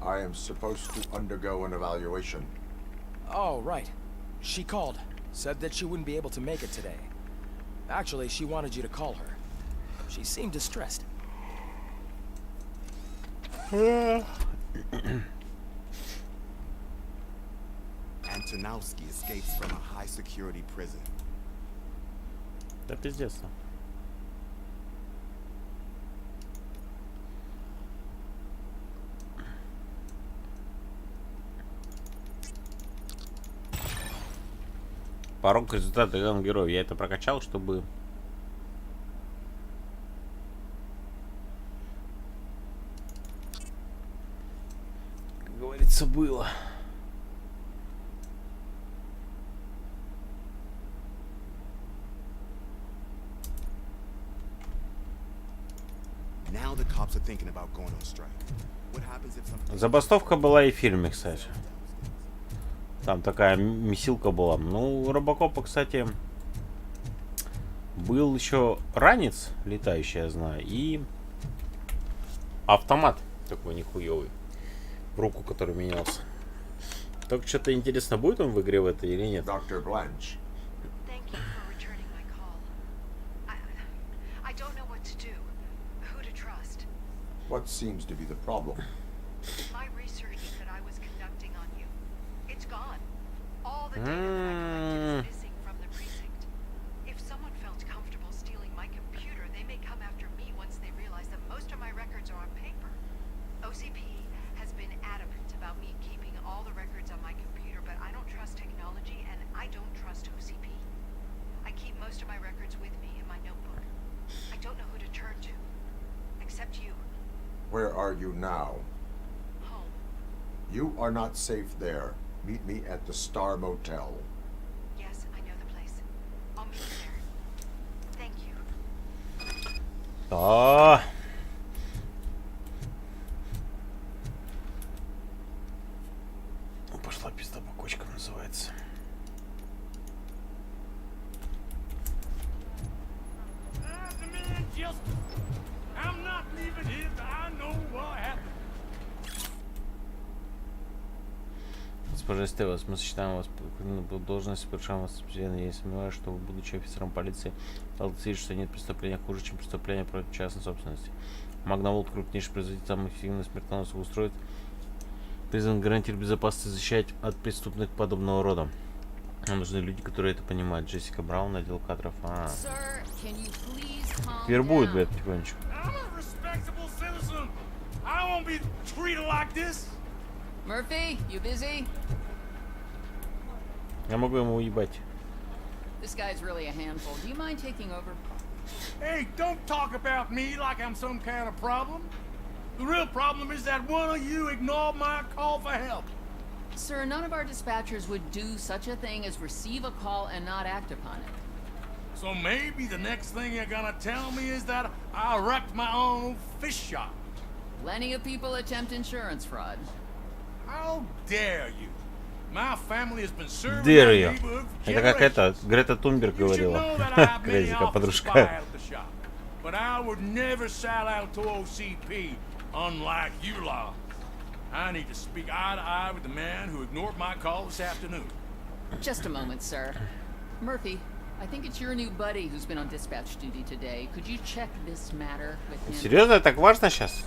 S7: I am supposed to undergo an evaluation.
S13: Oh, right. She called. Said that she wouldn't be able to make it today. Actually, she wanted you to call her. She seemed distressed.
S11: Antonowski escapes from a high-security prison.
S1: Да пиздец. Порог результата главного героя. Я это прокачал, чтобы... Как говорится, было.
S11: Now the cops are thinking about going on strike. What happens if some...
S1: Забастовка была и в фильме, кстати. Там такая месилка была. Ну, у RoboCop, кстати, был еще ранец летающий, я знаю, и автомат такой нихуевый в руку, который менялся. Только что-то интересно, будет он в игре в этой или нет?
S7: Dr. Blanche.
S3: Thank you for returning my call. I don't know what to do. Who to trust?
S7: What seems to be the problem?
S3: My research that I was conducting on you. It's gone. All the data that I collected is missing from the precinct. If someone felt comfortable stealing my computer, they may come after me once they realize that most of my records are on paper. OCP has been adamant about me keeping all the records on my computer, but I don't trust technology and I don't trust OCP. I keep most of my records with me in my notebook. I don't know who to turn to, except you.
S7: Where are you now?
S3: Home.
S7: You are not safe there. Meet me at the Star Motel.
S3: Yes, I know the place. I'll meet you there. Thank you.
S1: Пошла пизда по кочкам, называется. Госпожа Стевас, мы сочетаем вас по должности, совершаем вас специально. Я сомневаюсь, что вы, будучи офицером полиции, согласитесь, что нет преступления хуже, чем преступления против частной собственности. Магнаволт, крупнейший производитель самых эффективных смертоносных устройств, призван гарантировать безопасность и защищать от преступных подобного рода. Нам нужны люди, которые это понимают. Джессика Браун, отдел кадров. Вербует, блядь, потихонечку.
S3: Murphy, you busy?
S1: Я могу ему уебать.
S3: This guy's really a handful. Do you mind taking over?
S12: Hey, don't talk about me like I'm some kind of problem. The real problem is that one of you ignored my call for help.
S16: Sir, none of our dispatchers would do such a thing as receive a call and not act upon it.
S12: So maybe the next thing you're gonna tell me is that I wrecked my own fish shop.
S16: Plenty of people attempt insurance fraud.
S12: How dare you? My family has been serving
S1: Dare
S12: that
S1: you.
S12: neighborhood for
S1: Это как это,
S12: generations.
S1: Грета Тунберг
S12: You should
S1: говорила.
S12: know that I have many
S1: Крейзика
S12: offers to buy
S1: подружка.
S12: out the shop. But I would never sell out to OCP, unlike you lot. I need to speak eye to eye with the man who ignored my call this afternoon.
S16: Just a moment, sir. Murphy, I think it's your new buddy who's been on dispatch duty today. Could you check this matter with him?
S1: Серьезно, так важно сейчас?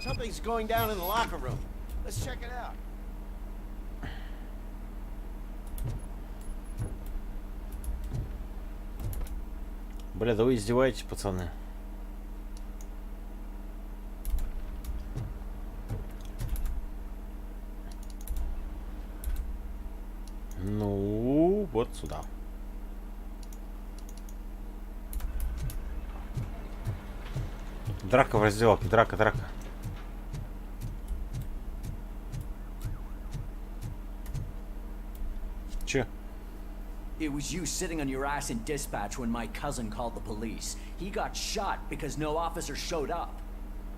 S5: Something's going down in the locker room. Let's check it out.
S1: Бля, да вы издеваетесь, пацаны. Ну, вот сюда. Драка в раздевалке, драка. Че?
S17: It was you sitting on your ass in dispatch when my cousin called the police. He got shot because no officer showed up.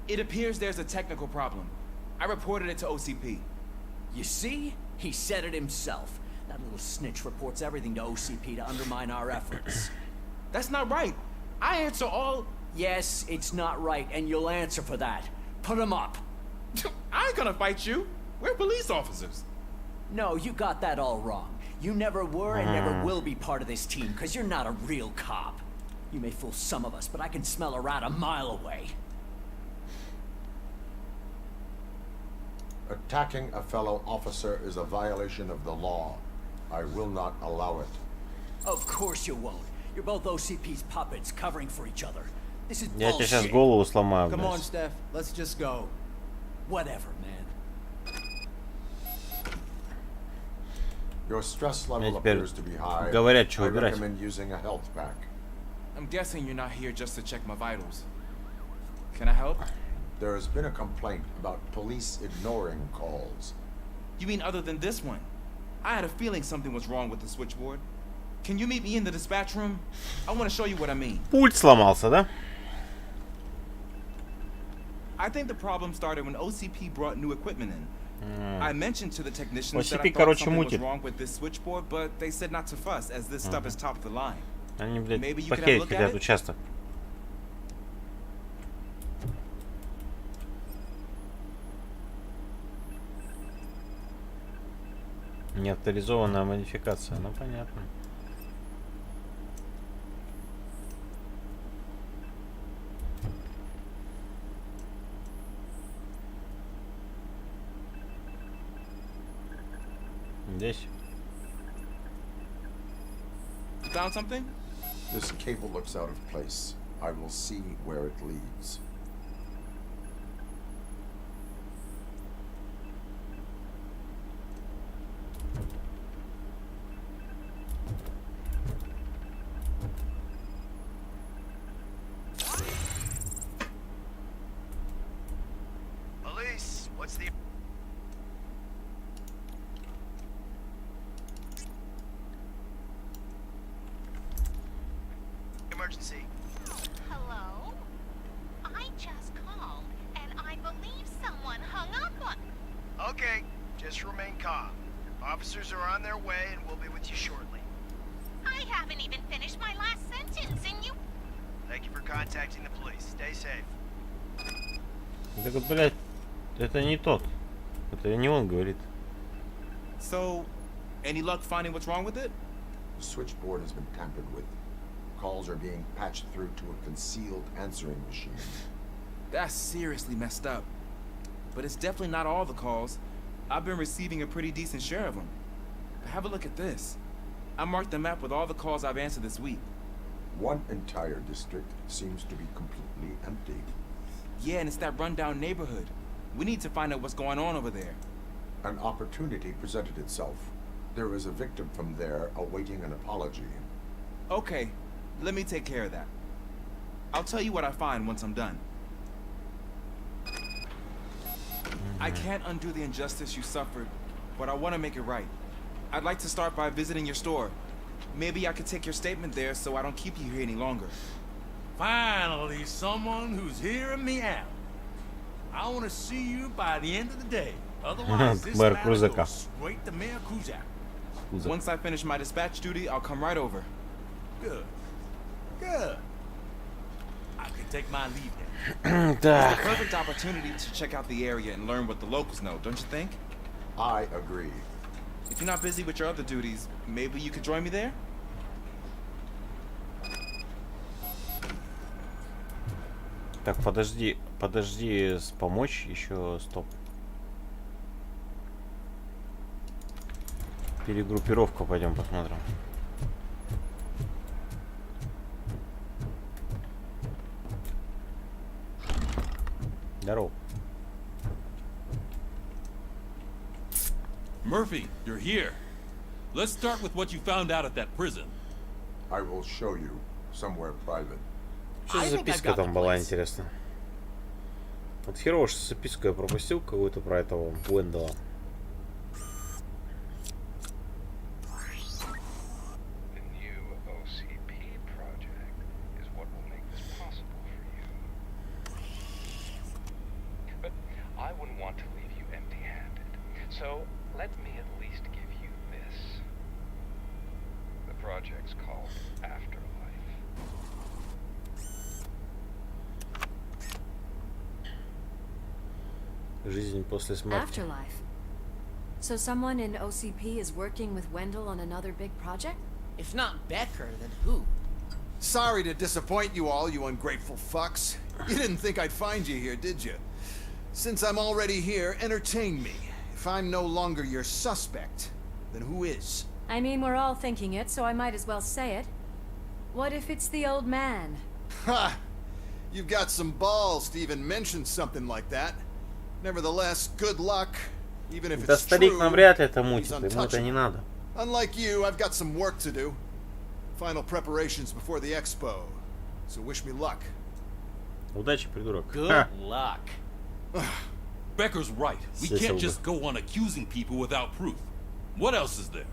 S11: It appears there's a technical problem. I reported it to OCP.
S17: You see? He said it himself. That little snitch reports everything to OCP to undermine our efforts.
S11: That's not right. I answer all...
S17: Yes, it's not right, and you'll answer for that. Put him up.
S11: I ain't gonna fight you. We're police officers.
S17: No, you got that all wrong. You never were and never will be part of this team, because you're not a real cop. You may fool some of us, but I can smell a rat a mile away.
S7: Attacking a fellow officer is a violation of the law. I will not allow it.
S17: Of course you won't. You're both OCP's puppets covering for each other. This is
S1: Я тебе сейчас
S17: bullshit.
S1: голову сломаю,
S5: Come on,
S1: блядь.
S5: Steph. Let's just go.
S17: Whatever, man.
S7: Your stress level
S1: Мне теперь
S7: appears to be high.
S1: говорят, что
S7: I
S1: выбирать.
S7: recommend using a health pack.
S11: I'm guessing you're not here just to check my vitals. Can I help?
S7: There has been a complaint about police ignoring calls.
S11: You mean other than this one? I had a feeling something was wrong with the switchboard. Can you meet me in the dispatch room? I want to show you what I mean.
S1: Пульт сломался, да?
S11: I think the problem started when OCP brought new equipment in. I mentioned to the technicians that I
S1: OCP,
S11: thought
S1: короче,
S11: something was
S1: мутит.
S11: wrong with this switchboard, but they said not to fuss, as this stuff is top of the line.
S1: Они, блядь,
S11: Maybe you could have a
S1: похерить
S11: look at
S1: хотят
S11: it?
S1: участок. Неавторизованная модификация, ну понятно. Здесь.
S11: You found something?
S7: This cable looks out of place. I will see where it leads.
S5: Police, what's the... emergency?
S18: Hello? I just called, and I believe someone hung up on...
S5: Okay, just remain calm. Officers are on their way and we'll be with you shortly.
S18: I haven't even finished my last sentence, and you...
S5: Thank you for contacting the police. Stay safe.
S1: Так вот, блядь, это не тот. Это не он говорит.
S11: So, any luck finding what's wrong with it?
S7: The switchboard has been tampered with. Calls are being patched through to a concealed answering machine.
S11: That's seriously messed up. But it's definitely not all the calls. I've been receiving a pretty decent share of them. But have a look at this. I marked the map with all the calls I've answered this week.
S7: One entire district seems to be completely empty.
S11: Yeah, and it's that rundown neighborhood. We need to find out what's going on over there.
S7: An opportunity presented itself. There is a victim from there awaiting an apology.
S11: Okay, let me take care of that. I'll tell you what I find once I'm done. I can't undo the injustice you suffered, but I want to make it right. I'd like to start by visiting your store. Maybe I could take your statement there so I don't keep you here any longer.
S12: Finally, someone who's hearing me out. I want to see you by the end of the day. Otherwise, this matter goes straight to Mayor Kuzak.
S11: Once I finish my dispatch duty, I'll come right over.
S12: Good. Good. I can take my leave now.
S11: It's the perfect opportunity to check out the area and learn what the locals know, don't you think?
S7: I agree.
S11: If you're not busy with your other duties, maybe you could join me there?
S1: Так, подожди, помочь еще, стоп. Перегруппировка, пойдем посмотрим. Здорово.
S6: Murphy, you're here. Let's start with what you found out at that prison.
S7: I will show you somewhere private.
S1: Что за записка там была, интересно? Вот херово, что записку я пропустил какую-то про этого Уэндала. Жизнь после смерти.
S4: Afterlife. So someone in OCP is working with Wendell on another big project?
S15: If not Becker, then who?
S2: Sorry to disappoint you all, you ungrateful fucks. You didn't think I'd find you here, did you? Since I'm already here, entertain me. If I'm no longer your suspect, then who is?
S4: I mean, we're all thinking it, so I might as well say it. What if it's the old man?
S2: Ha! You've got some balls to even mention something like that. Nevertheless, good luck. Even if it's true, he's untouchable. Unlike you, I've got some work to do. Final preparations before the expo. So wish me luck.
S1: Удачи, придурок.
S15: Good luck.
S6: Becker's right. We can't just go on accusing people without proof. What else is there?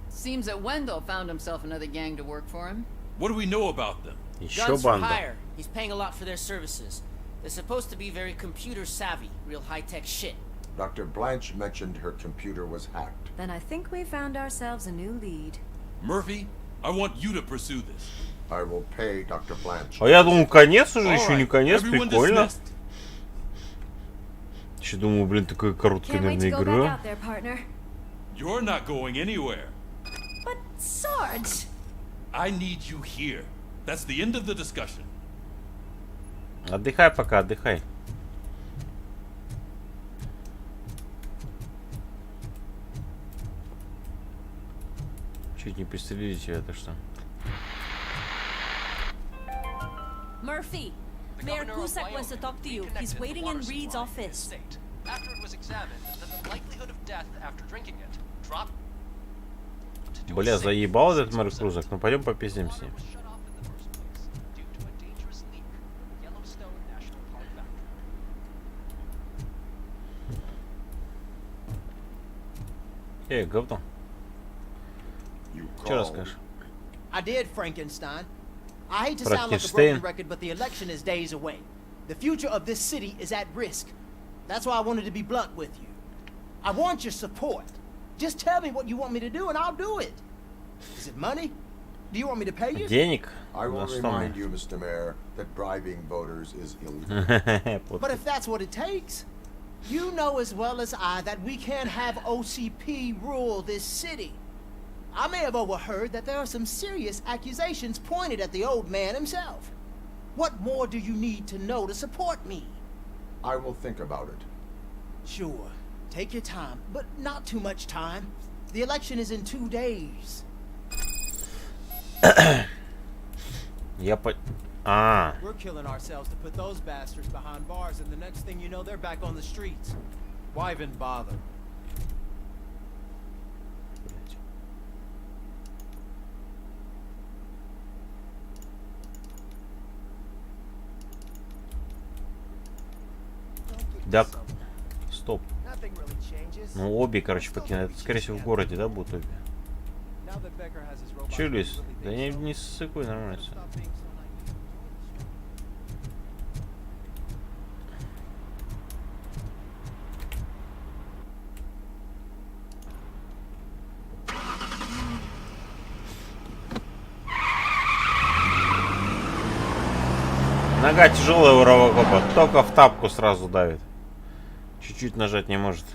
S16: Seems that Wendell found himself another gang to work for him.
S6: What do we know about them?
S15: Guns for hire. He's paying a lot for their services. They're supposed to be very computer savvy, real high-tech shit.
S7: Dr. Blanche mentioned her computer was hacked.
S4: Then I think we found ourselves a new lead.
S6: Murphy, I want you to pursue this.
S7: I will pay Dr. Blanche.
S1: А я думал, конец уже, еще не конец, прикольно. Еще думаю, блин, такая короткая, наверное, игра.
S6: You're not going anywhere.
S4: But Sarge,
S6: I need you here. That's the end of the discussion.
S1: Отдыхай пока, отдыхай. Чуть не пристрелили тебя, это что?
S4: Murphy, Mayor Cusack wants to talk to you. He's waiting in Reed's office.
S19: After it was examined, that the likelihood of death after drinking it dropped.
S1: Бля, заебал этот мэр Крузак. Ну пойдем попиздим с ним. Эй, говно. Что расскажешь?
S5: I did, Frankenstein. I hate to sound like a broken record, but the election is days away. The future of this city is at risk. That's why I wanted to be blunt with you. I want your support. Just tell me what you want me to do and I'll do it. Is it money? Do you want me to pay you?
S1: Денег?
S7: I will remind you, Mr. Mayor, that bribing voters is illegal.
S5: But if that's what it takes, you know as well as I that we can't have OCP rule this city. I may have overheard that there are some serious accusations pointed at the old man himself. What more do you need to know to support me?
S7: I will think about it.
S5: Sure. Take your time, but not too much time. The election is in 2 days. We're killing ourselves to put those bastards behind bars, and the next thing you know, they're back on the streets. Why even bother?
S1: Так, стоп. Ну, обе, короче, покинули. Это, скорее всего, в городе, да, будут обе? Че, Лис? Да не ссыкуй, нормально все. Нога тяжелая у робокопа, только в тапку сразу давит. Чуть-чуть нажать не может.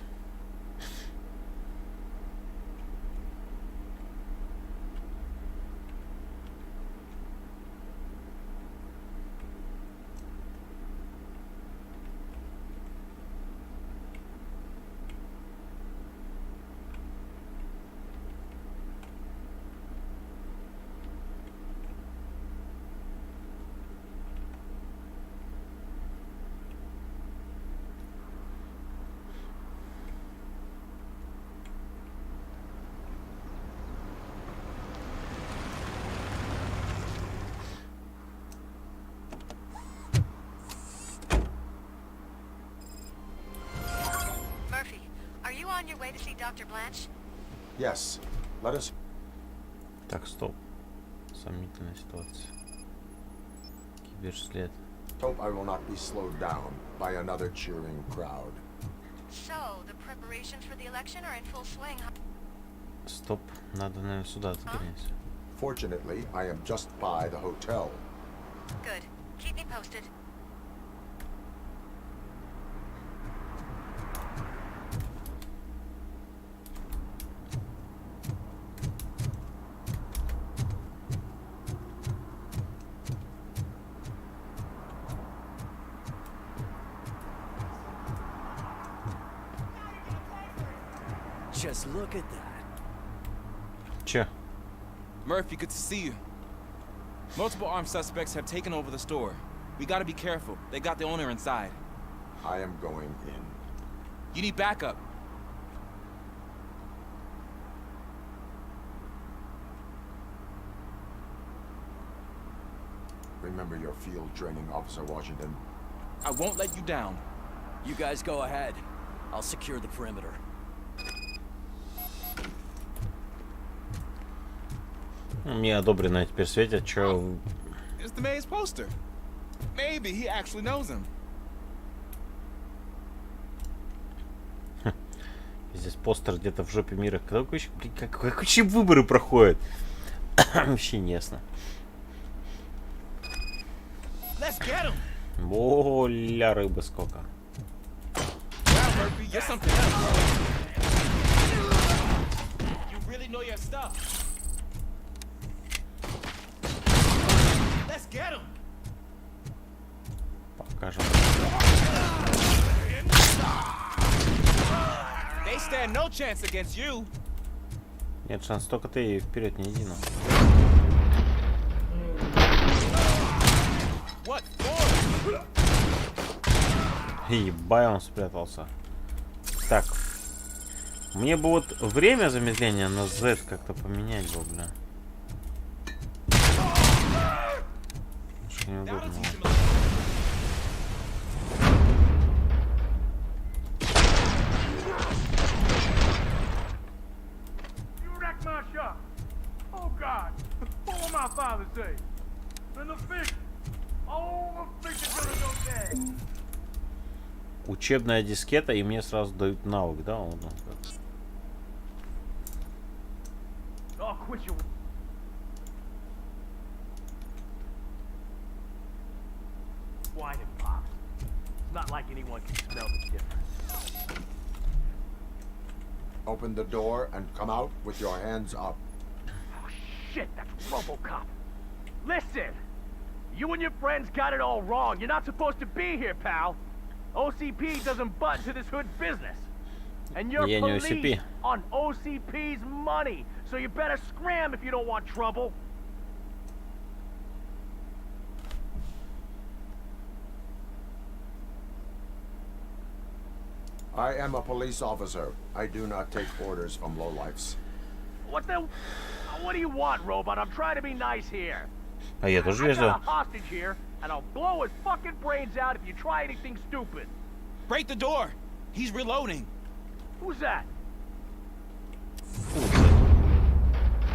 S7: Yes. Let us.
S1: Так, стоп. Сомнительная ситуация. Киберслед.
S7: Hope I will not be slowed down by another cheering crowd.
S3: So, the preparations for the election are in full swing.
S1: Стоп, надо, наверное, сюда загоняться.
S7: Fortunately, I am just by the hotel.
S3: Good. Keep me posted.
S17: Just look at that.
S1: Che?
S11: Murphy, good to see you. Multiple armed suspects have taken over the store. We gotta be careful. They got the owner inside.
S7: I am going in.
S11: You need backup.
S7: Remember your field training, Officer Washington.
S11: I won't let you down.
S17: You guys go ahead. I'll secure the perimeter.
S1: Мне одобрено теперь светят, чё...
S11: It's the mayor's poster. Maybe he actually knows him.
S1: Здесь постер где-то в жопе мира. Как вообще выборы проходят? Вообще не ясно. О, ля рыбы сколько. Покажем. Нет шанс, только ты вперед не иди, но. Ебай, он спрятался. Так. Мне бы вот время замедления на Z как-то поменять бы, бля. Неудобно. Учебная дискета, и мне сразу дают навык, да? Он,
S7: Open the door and come out with your hands up.
S12: Oh shit, that's RoboCop. Listen, you and your friends got it all wrong. You're not supposed to be here, pal. OCP doesn't butt into this hood business. And you're police on OCP's money. So you better scram if you don't want trouble.
S7: I am a police officer. I do not take orders from lowlifes.
S12: What do you want, robot? I'm trying to be nice here.
S1: А я тоже
S12: I
S1: вежливо.
S12: got a hostage here, and I'll blow his fucking brains out if you try anything stupid.
S11: Break the door. He's reloading.
S12: Who's that?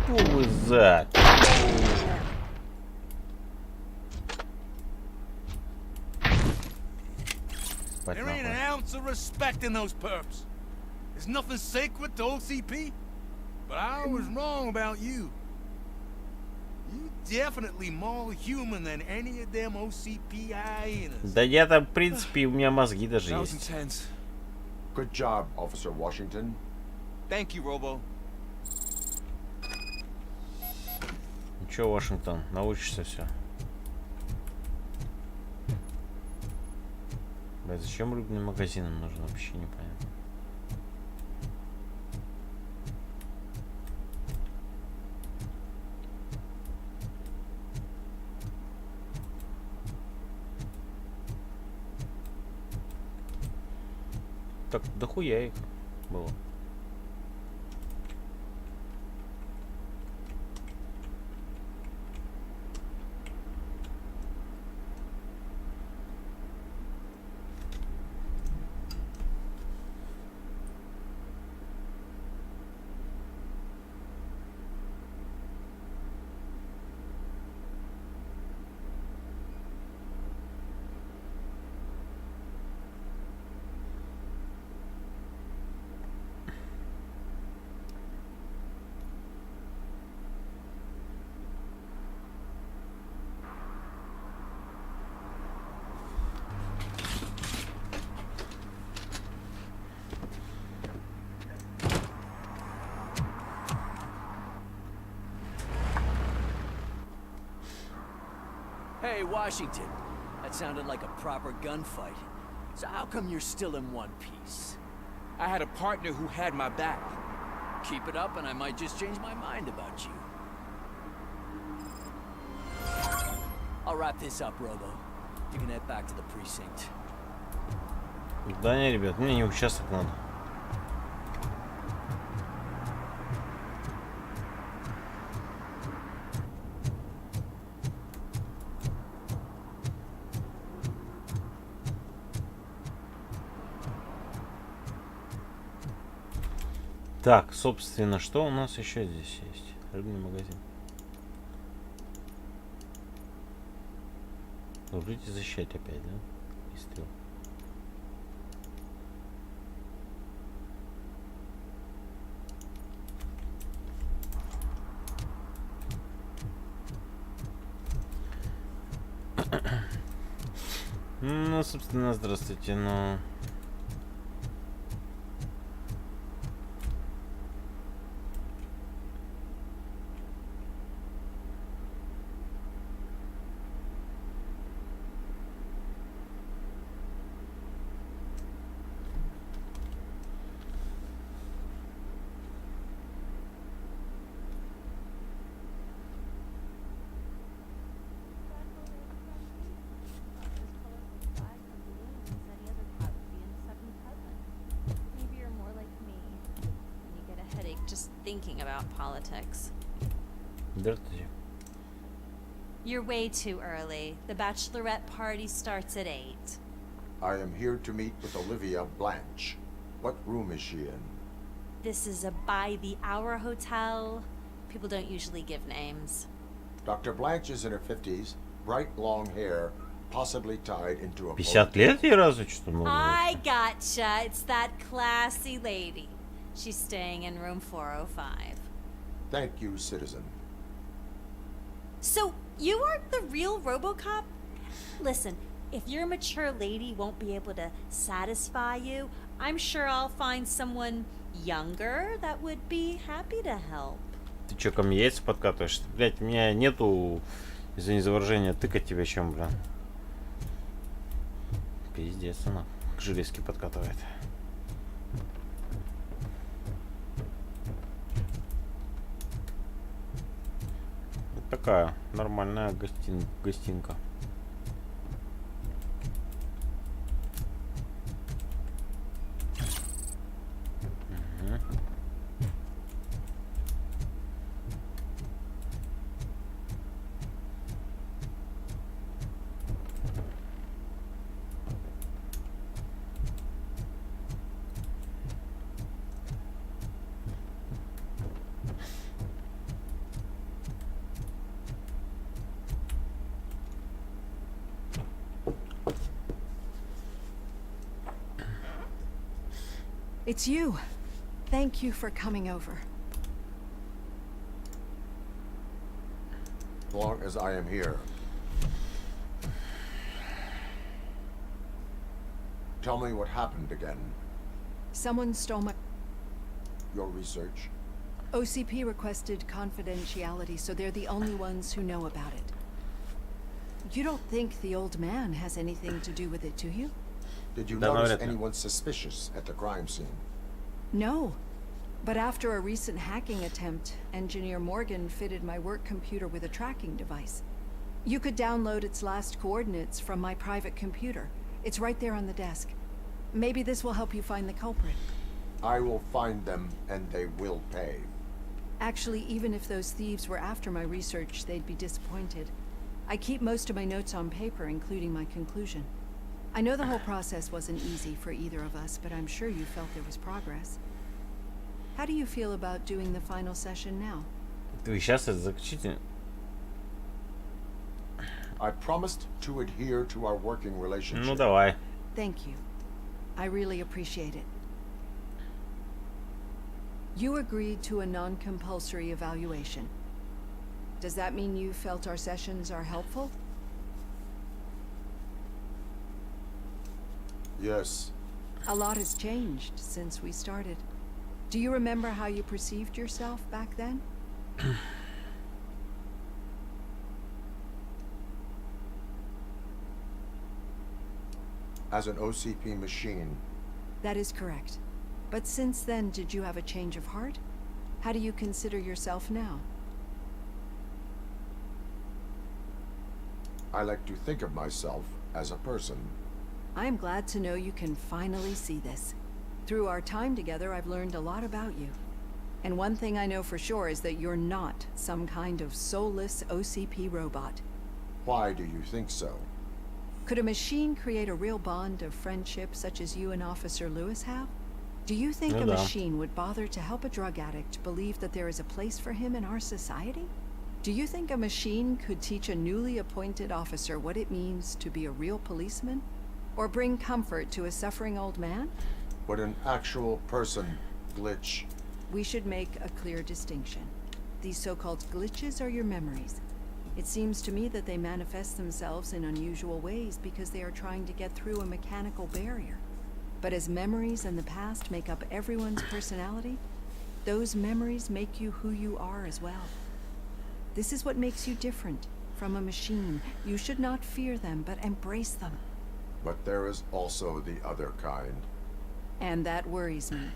S1: Who is that?
S20: There ain't an ounce of respect in those perps. There's nothing sacred to OCP. But I was wrong about you. You definitely more human than any of them OCP hyenas.
S1: Да я-то, в принципе, у меня мозги даже есть.
S7: Good job, Officer Washington.
S11: Thank you, Robo.
S1: Ну чё, Вашингтон, научишься все. Блядь, зачем рыбным магазинам нужно, вообще непонятно. Так, дохуя их было.
S17: Hey, Washington. That sounded like a proper gunfight. So how come you're still in one piece?
S11: I had a partner who had my back.
S17: Keep it up and I might just change my mind about you. I'll wrap this up, Robo. You can head back to the precinct.
S1: Да не, ребят, мне не участок надо. Так, собственно, что у нас еще здесь есть? Рыбный магазин. Служить и защищать опять, да? И стрел. Ну, собственно, здравствуйте, но...
S4: Thinking about politics.
S1: Здравствуйте.
S4: You're way too early. The bachelorette party starts at 8.
S7: I am here to meet with Olivia Blanche. What room is she in?
S4: This is a by-the-hour hotel. People don't usually give names.
S7: Dr. Blanche is in her 50s, bright long hair, possibly tied into a
S1: 50 лет ей разве что много?
S4: I gotcha. It's that classy lady. She's staying in room 405.
S7: Thank you, citizen.
S4: So, you aren't the real RoboCop? Listen, if your mature lady won't be able to satisfy you, I'm sure I'll find someone younger that would be happy to help.
S1: Ты чё, ко мне яйца подкатываешь? Блять, у меня нету, извини за выражение, тыкать тебя чем, бля. Пиздец, она к железке подкатывает. Такая нормальная гостинка.
S3: It's you. Thank you for coming over.
S7: As long as I am here. Tell me what happened again.
S3: Someone stole my...
S7: Your research?
S3: OCP requested confidentiality, so they're the only ones who know about it. You don't think the old man has anything to do with it, do you?
S7: Did you notice anyone suspicious at the crime scene?
S3: No. But after a recent hacking attempt, Engineer Morgan fitted my work computer with a tracking device. You could download its last coordinates from my private computer. It's right there on the desk. Maybe this will help you find the culprit.
S7: I will find them, and they will pay.
S3: Actually, even if those thieves were after my research, they'd be disappointed. I keep most of my notes on paper, including my conclusion. I know the whole process wasn't easy for either of us, but I'm sure you felt there was progress. How do you feel about doing the final session now?
S1: Вы сейчас это заключите?
S7: I promised to adhere to our working relationship.
S1: Ну давай.
S3: Thank you. I really appreciate it. You agreed to a non-compulsory evaluation. Does that mean you felt our sessions are helpful?
S7: Yes.
S3: A lot has changed since we started. Do you remember how you perceived yourself back then?
S7: As an OCP machine.
S3: That is correct. But since then, did you have a change of heart? How do you consider yourself now?
S7: I like to think of myself as a person.
S3: I am glad to know you can finally see this. Through our time together, I've learned a lot about you. And one thing I know for sure is that you're not some kind of soulless OCP robot.
S7: Why do you think so?
S3: Could a machine create a real bond of friendship such as you and Officer Lewis have? Do you think a machine would bother to help a drug addict believe that there is a place for him in our society? Do you think a machine could teach a newly appointed officer what it means to be a real policeman? Or bring comfort to a suffering old man?
S7: Would an actual person glitch?
S3: We should make a clear distinction. These so-called glitches are your memories. It seems to me that they manifest themselves in unusual ways because they are trying to get through a mechanical barrier. But as memories in the past make up everyone's personality, those memories make you who you are as well. This is what makes you different from a machine. You should not fear them, but embrace them.
S7: But there is also the other kind.
S3: And that worries me.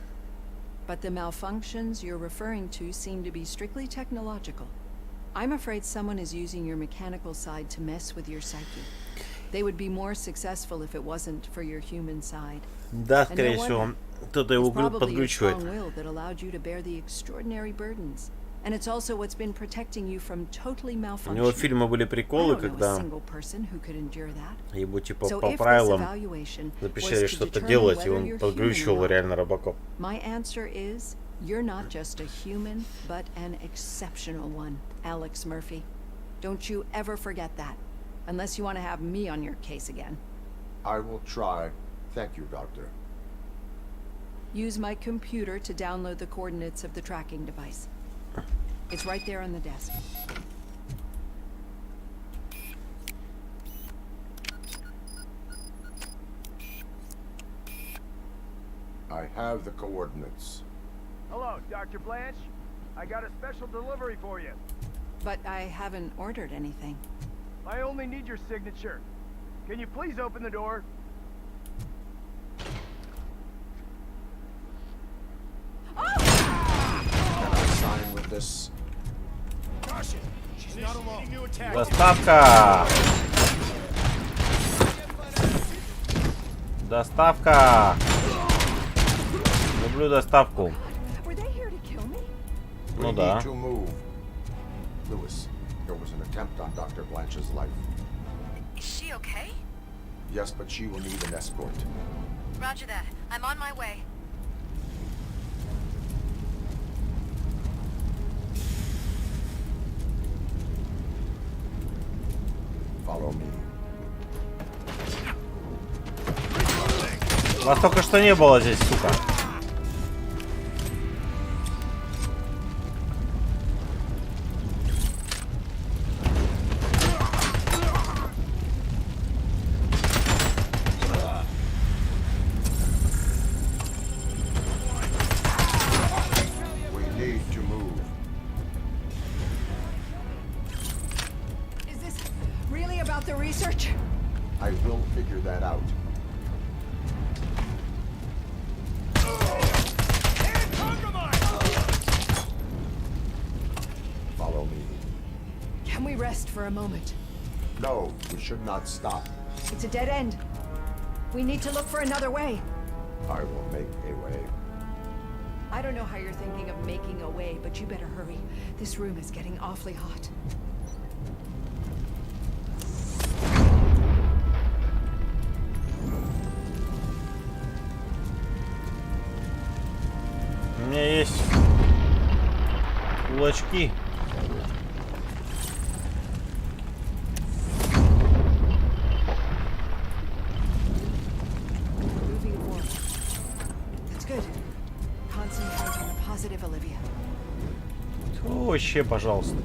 S3: But the malfunctions you're referring to seem to be strictly technological. I'm afraid someone is using your mechanical side to mess with your psyche. They would be more successful if it wasn't for your human side.
S1: Да, скорее всего, кто-то его подключивает.
S3: It's probably your strong will that allowed you to bear the extraordinary burdens. And it's also what's been protecting you from totally malfunctioning.
S1: У него в фильме были приколы, когда ему типа по правилам запрещали что-то делать, и он подключивал реально RoboCop.
S3: My answer is, you're not just a human, but an exceptional one, Alex Murphy. Don't you ever forget that, unless you want to have me on your case again.
S7: I will try. Thank you, Doctor.
S3: Use my computer to download the coordinates of the tracking device. It's right there on the desk.
S7: I have the coordinates.
S12: Hello, Dr. Blanche. I got a special delivery for you.
S3: But I haven't ordered anything.
S12: I only need your signature. Can you please open the door?
S7: Can I sign with this?
S1: Доставка! Доставка! Люблю доставку. Ну да.
S7: Lewis, there was an attempt on Dr. Blanche's life.
S3: Is she okay?
S7: Yes, but she will need an escort.
S3: Roger that. I'm on my way.
S7: Follow me.
S1: Вас только что не было здесь, сука.
S21: for a moment.
S7: No, we should not stop.
S21: It's a dead end. We need to look for another way.
S7: I will make a way.
S21: I don't know how you're thinking of making a way, but you better hurry. This room is getting awfully hot.
S1: У меня есть кулачки. Вообще, пожалуйста.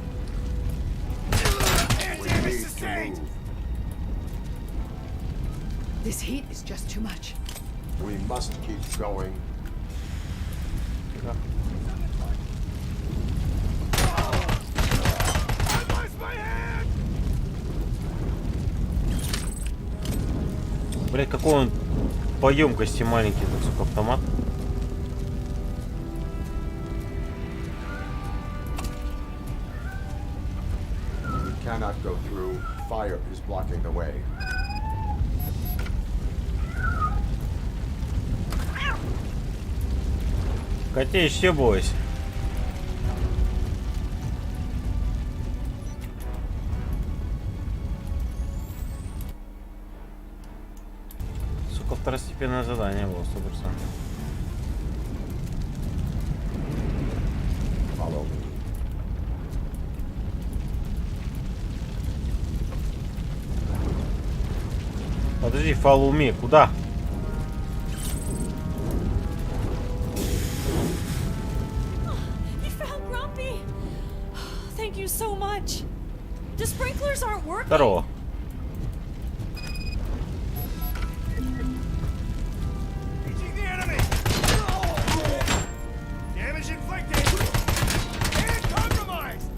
S21: This heat is just too much.
S7: We must keep going.
S1: Блять, какой он по емкости маленький, тут, сука, автомат.
S7: Cannot go through. Fire is blocking the way.
S1: Котей, все бойся. Сука, второстепенное задание было, 100%.
S7: Follow me.
S1: Подожди, follow me, куда?
S4: You found Grumpy. Thank you so much. The sprinklers aren't working.
S1: Здорово.
S20: Damage inflicted. And compromised.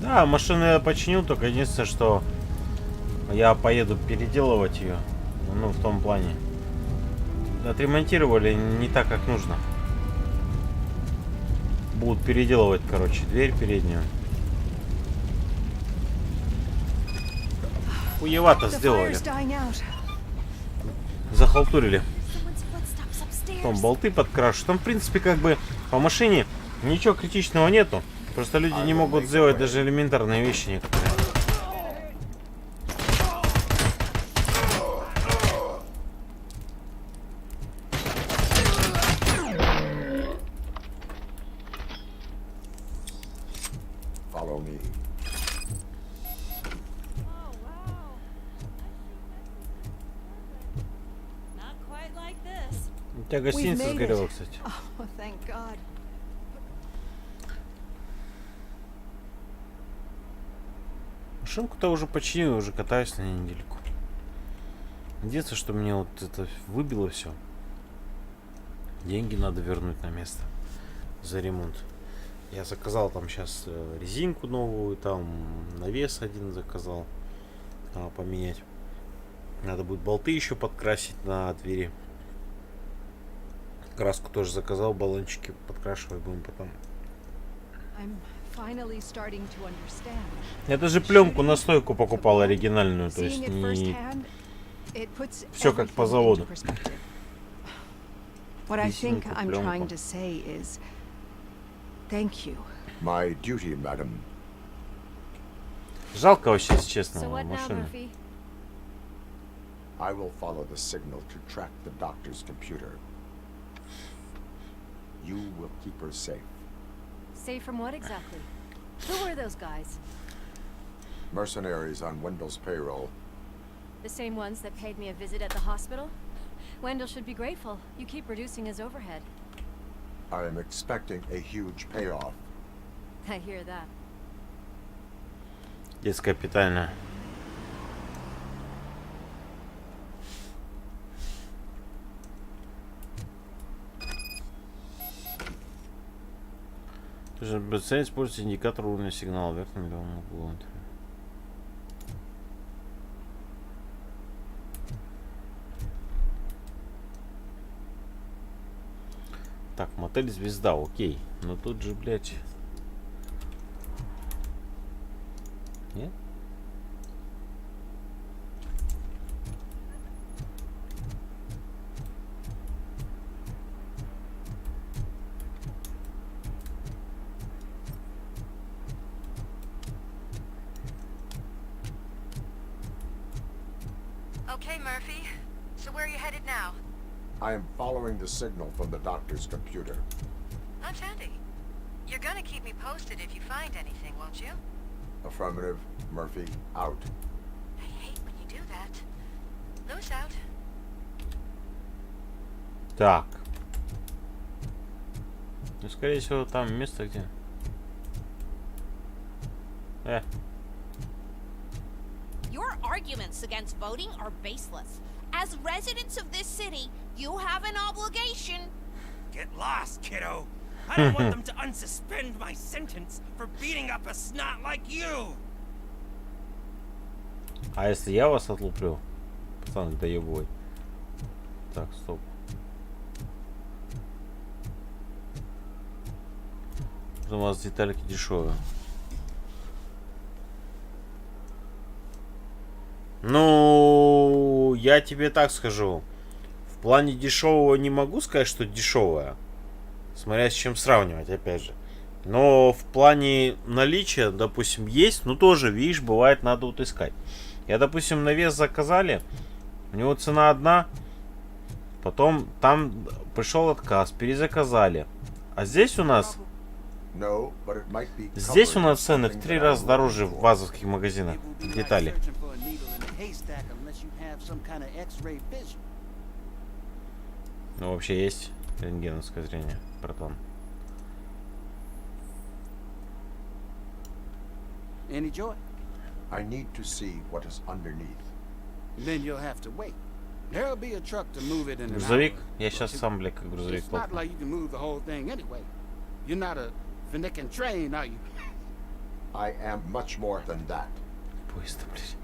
S1: Да, машину я починил, только единственное, что я поеду переделывать ее. Ну, в том плане. Отремонтировали не так, как нужно. Будут переделывать, короче, дверь переднюю. Хуевато сделали. Захалтурили. Там болты подкрашивают. Там, в принципе, как бы по машине ничего критичного нету. Просто люди не могут сделать даже элементарные вещи некоторые.
S7: Follow me.
S1: У тебя гостиница сгорела, кстати. Машинку-то уже починил, уже катаюсь на ней недельку. Единственное, что мне вот это выбило все. Деньги надо вернуть на место за ремонт. Я заказал там сейчас резинку новую, там навес один заказал поменять. Надо будет болты еще подкрасить на двери. Краску тоже заказал, баллончики подкрашивать будем потом. Я даже пленку на стойку покупал оригинальную, то есть не все как по заводу.
S21: What I think I'm trying to say is thank you.
S7: My duty, madam.
S1: Жалко вообще, если честно, машину.
S7: I will follow the signal to track the doctor's computer. You will keep her safe.
S21: Safe from what exactly? Who were those guys?
S7: Mercenaries on Wendell's payroll.
S21: The same ones that paid me a visit at the hospital? Wendell should be grateful. You keep reducing his overhead.
S7: I am expecting a huge payoff.
S21: I hear that.
S1: Детское питание. Быстро используйте индикатор уровня сигнала в верхнем левом углу. Так, мотель звезда, окей. Но тут же, блядь. Нет?
S3: Okay, Murphy. So where are you headed now?
S7: I am following the signal from the doctor's computer.
S3: That's handy. You're gonna keep me posted if you find anything, won't you?
S7: Affirmative. Murphy, out.
S3: I hate when you do that. Lewis out.
S1: Так. Ну, скорее всего, там место, где...
S10: Your arguments against voting are baseless. As residents of this city, you have an obligation.
S12: Get lost, kiddo. I don't want them to unsuspend my sentence for beating up a snot like you.
S1: А если я вас отлуплю? Пацаны, доебывай. Так, стоп. У вас детальки дешевые. Ну, я тебе так скажу. В плане дешевого не могу сказать, что дешевое. Смотря с чем сравнивать, опять же. Но в плане наличия, допустим, есть, но тоже, видишь, бывает, надо вот искать. Я, допустим, навес заказали, у него цена одна, потом там пришел отказ, перезаказали. А здесь у нас... Здесь у нас цены в 3 раза дороже в базовских магазинах. Детали. Ну, вообще есть рентгеновское зрение, братан.
S22: Any joy?
S7: I need to see what is underneath.
S22: Then you'll have to wait. There'll be a truck to move it in an hour.
S1: Грузовик? Я сейчас сам, бля, как грузовик
S22: It's not like you can move the whole thing anyway. You're not a Finnick train, are you?
S7: I am much more than that.
S1: Поезд, блядь.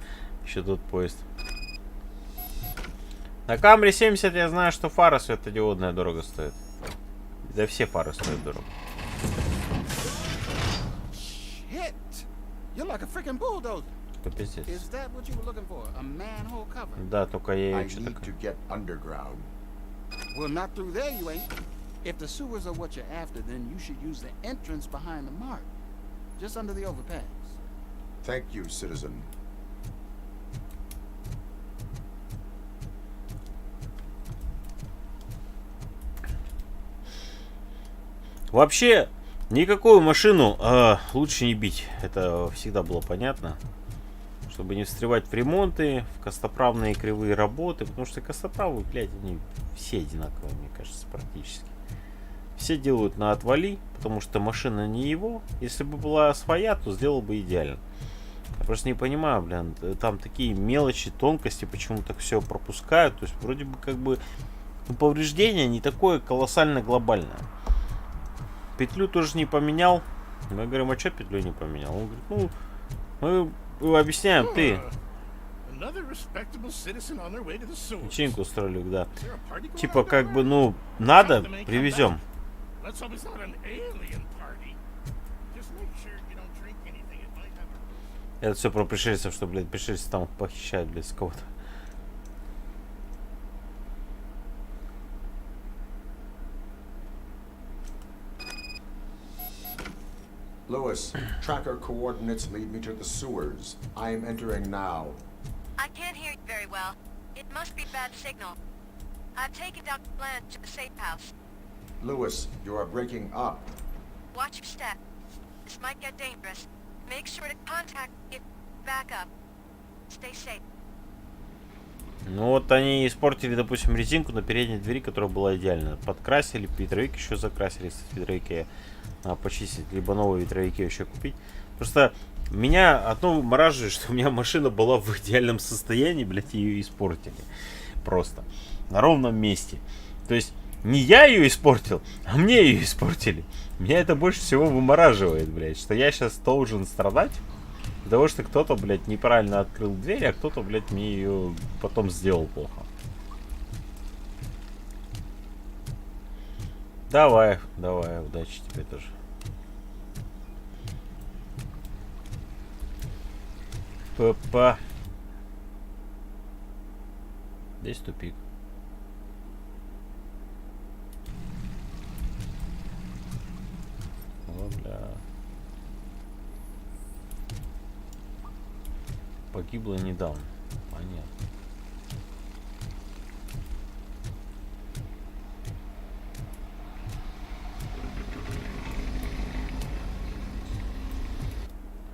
S1: Еще тут поезд. На Камри 70 я знаю, что фара светодиодная дорого стоит. Да все фары стоят дорого.
S22: Shit! You're like a freaking bulldozer.
S1: Пиздец.
S22: Is that what you were looking for? A manhole cover?
S1: Да, только я
S22: I
S1: ее что-то...
S22: need to get underground. Well, not through there, you ain't. If the sewers are what you're after, then you should use the entrance behind the mart. Just under the overpass.
S7: Thank you, citizen.
S1: Вообще, никакую машину лучше не бить. Это всегда было понятно. Чтобы не встревать в ремонты, в костоправные кривые работы. Потому что костоправы, блядь, они все одинаковые, мне кажется, практически. Все делают на отвали, потому что машина не его. Если бы была своя, то сделал бы идеально. Я просто не понимаю, блин, там такие мелочи, тонкости, почему так все пропускают. То есть вроде бы как бы повреждение не такое колоссально глобальное. Петлю тоже не поменял. Мы говорим, а что петлю не поменял? Он говорит, ну, мы объясняем, ты. Вечеринку устроили, да. Типа, как бы, ну, надо, привезем. Это все про пришельцев, что, блядь, пришельцы там похищают, блядь, с кого-то.
S7: Lewis, tracker coordinates lead me to the sewers. I am entering now.
S3: I can't hear you very well. It must be bad signal. I've taken Dr. Bland to the safe house.
S7: Lewis, you are breaking up.
S3: Watch your step. This might get dangerous. Make sure to contact if back up. Stay safe.
S1: Ну вот они испортили, допустим, резинку на передней двери, которая была идеальна. Подкрасили, ветровик еще закрасили, с ветровики почистить, либо новые ветровики еще купить. Просто меня одно вымораживает, что у меня машина была в идеальном состоянии, блядь, ее испортили. Просто. На ровном месте. То есть, не я ее испортил, а мне ее испортили. Меня это больше всего вымораживает, блядь, что я сейчас должен страдать. Потому что кто-то, блядь, неправильно открыл дверь, а кто-то, блядь, мне ее потом сделал плохо. Давай, давай, удачи тебе тоже. Папа. Здесь тупик. О, бля. Погибла недавно. Понятно.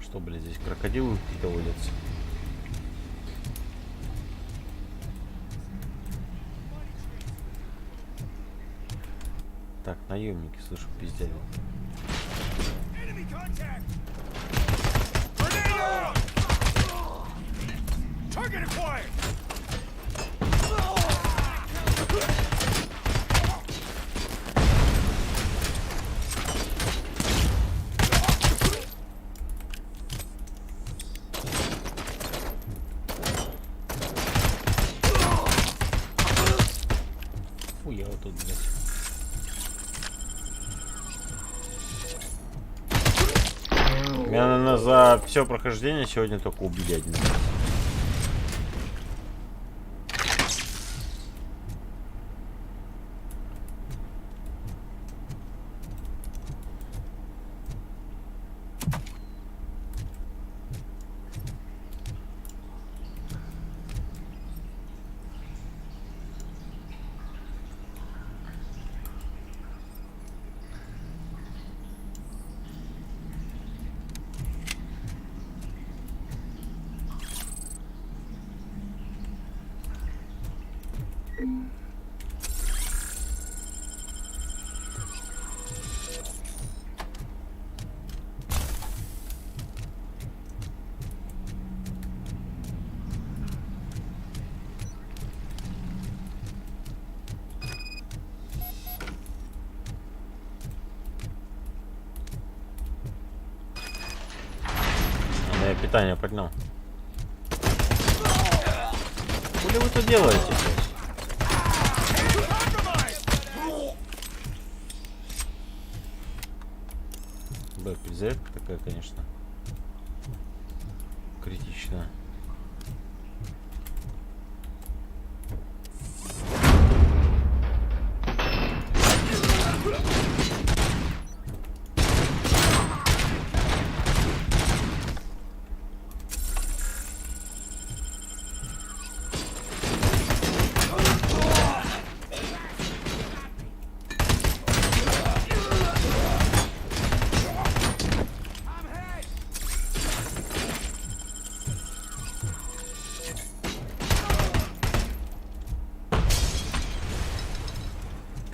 S1: Что, блядь, здесь крокодилы какие-то водятся? Так, наемники, слышу, пиздят.
S20: Target acquired!
S1: Фу, я вот тут, блядь. Меня, наверное, за все прохождение сегодня только убили один раз. Я питание поднял. Что вы тут делаете? БПЗ такая, конечно, критичная.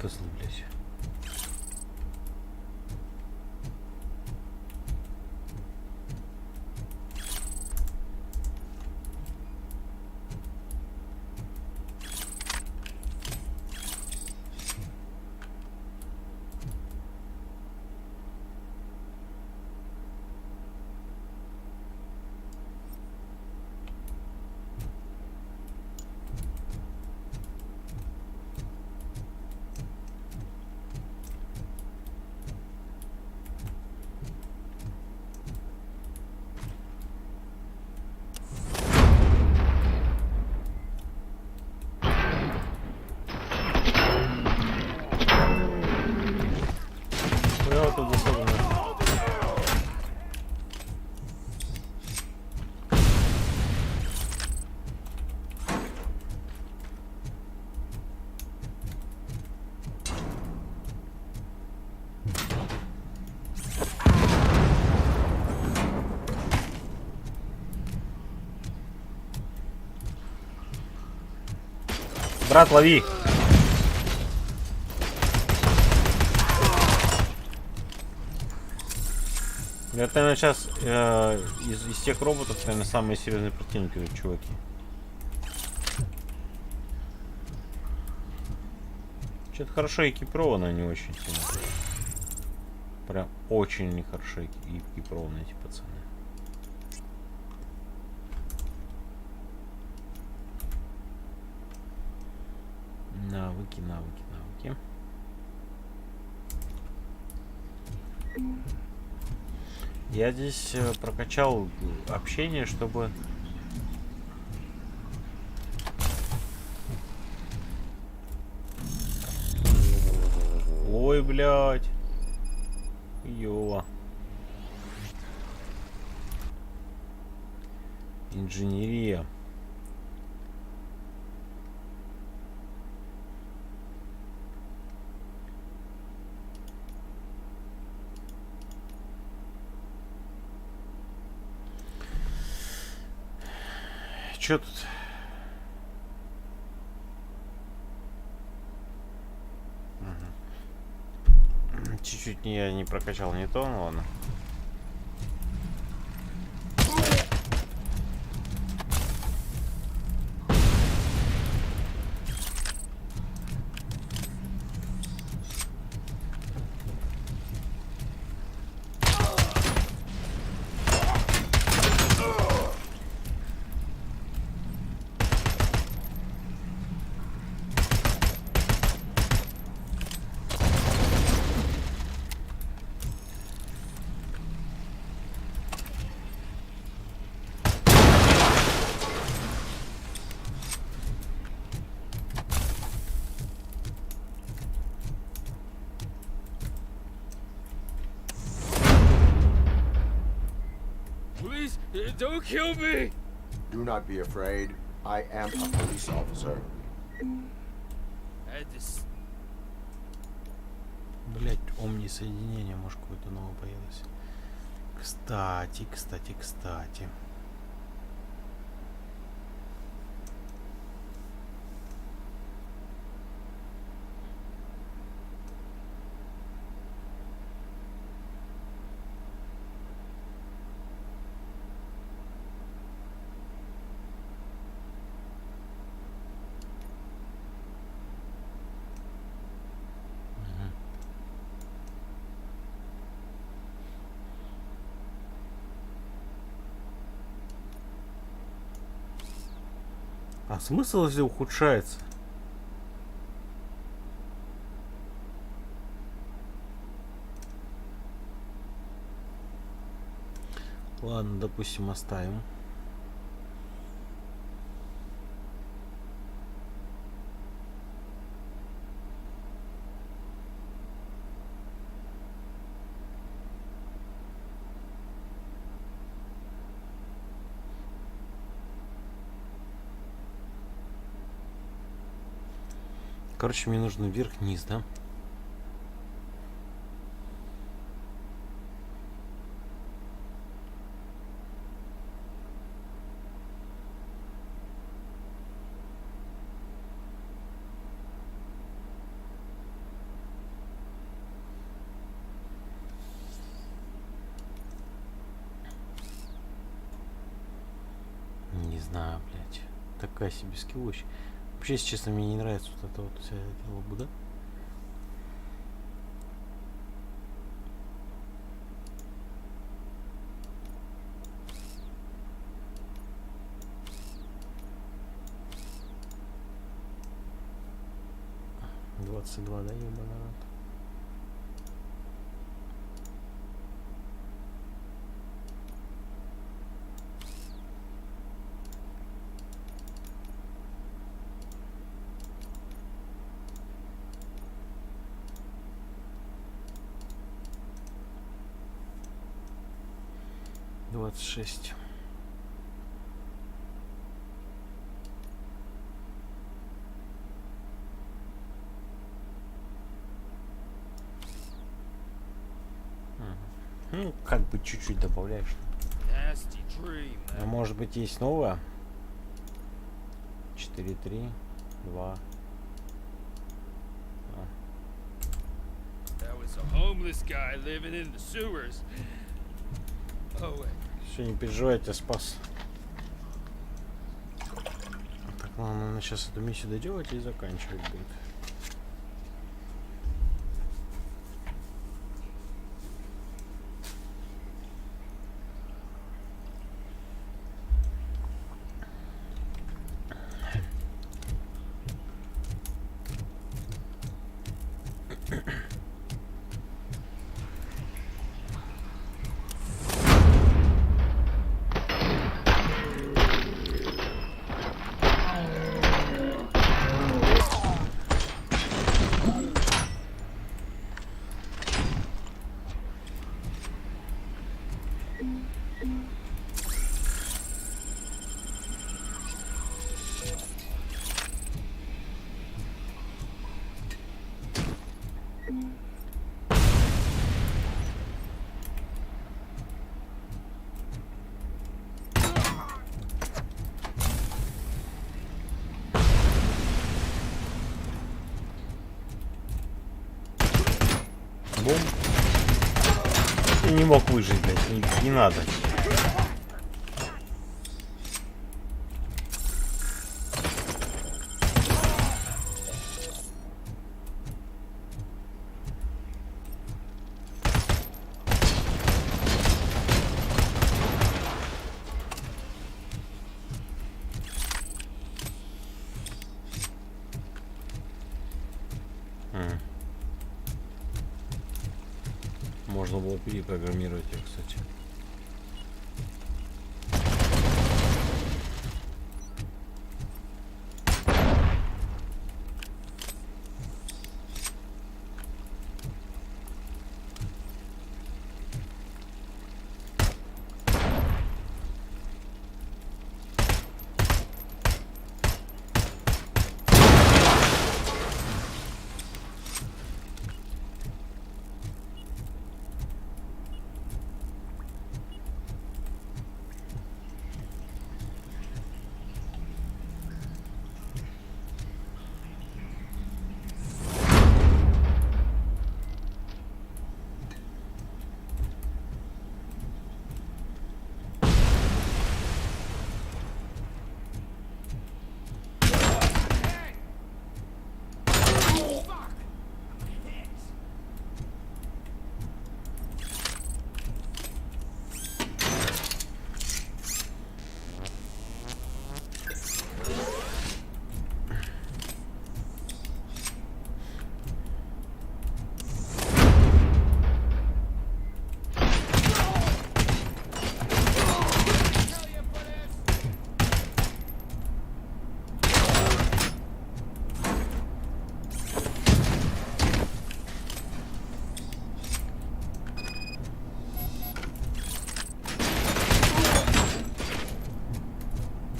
S1: Козлы, блядь. Брат, лови! Это, наверное, сейчас из тех роботов, наверное, самые серьезные противники, чуваки. Что-то хорошо экипированы они очень сильно. Прям очень нехорошо экипированы эти пацаны. Навыки, навыки, навыки. Я здесь прокачал общение, чтобы... Ой, блядь. Йо. Инженерия. Чё тут? Чуть-чуть я не прокачал не то, ну ладно.
S9: Please, don't kill me!
S7: Do not be afraid. I am a police officer.
S1: Блять, омни соединение, может, какое-то новое появилось. Кстати. А смысл, если ухудшается? Ладно, допустим, оставим. Короче, мне нужно вверх-вниз, да? Не знаю, блядь. Такая себе скиллочь. Вообще, если честно, мне не нравится вот это вот вся эта лабуда. — 22, да, ебаный рот. — 26. Ну, как бы чуть-чуть добавляешь. А может быть есть новое? 4, 3, 2,
S9: it's a homeless guy living in the sewers. Oh wait.
S1: Все, не переживайте, спас. Так, ладно, надо сейчас эту миссию доделать и заканчивать будет. Бум. И не мог выжить, блядь, не надо. Можно было перепрограммировать их, кстати.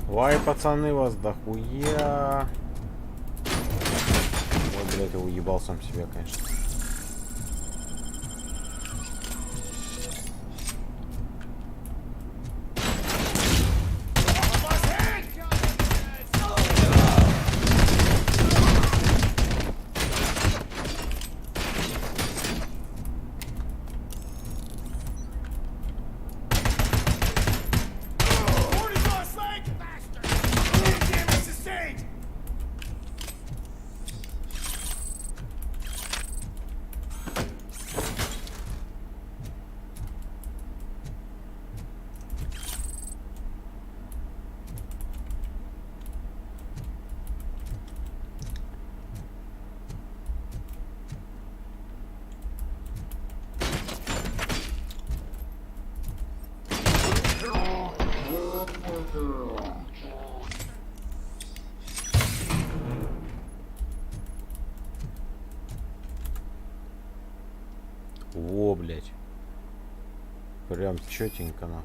S1: Вай, пацаны, вас дохуя. Ой, блядь, я уебал сам себя, конечно. Во, блядь. Прям четенько, нахуй.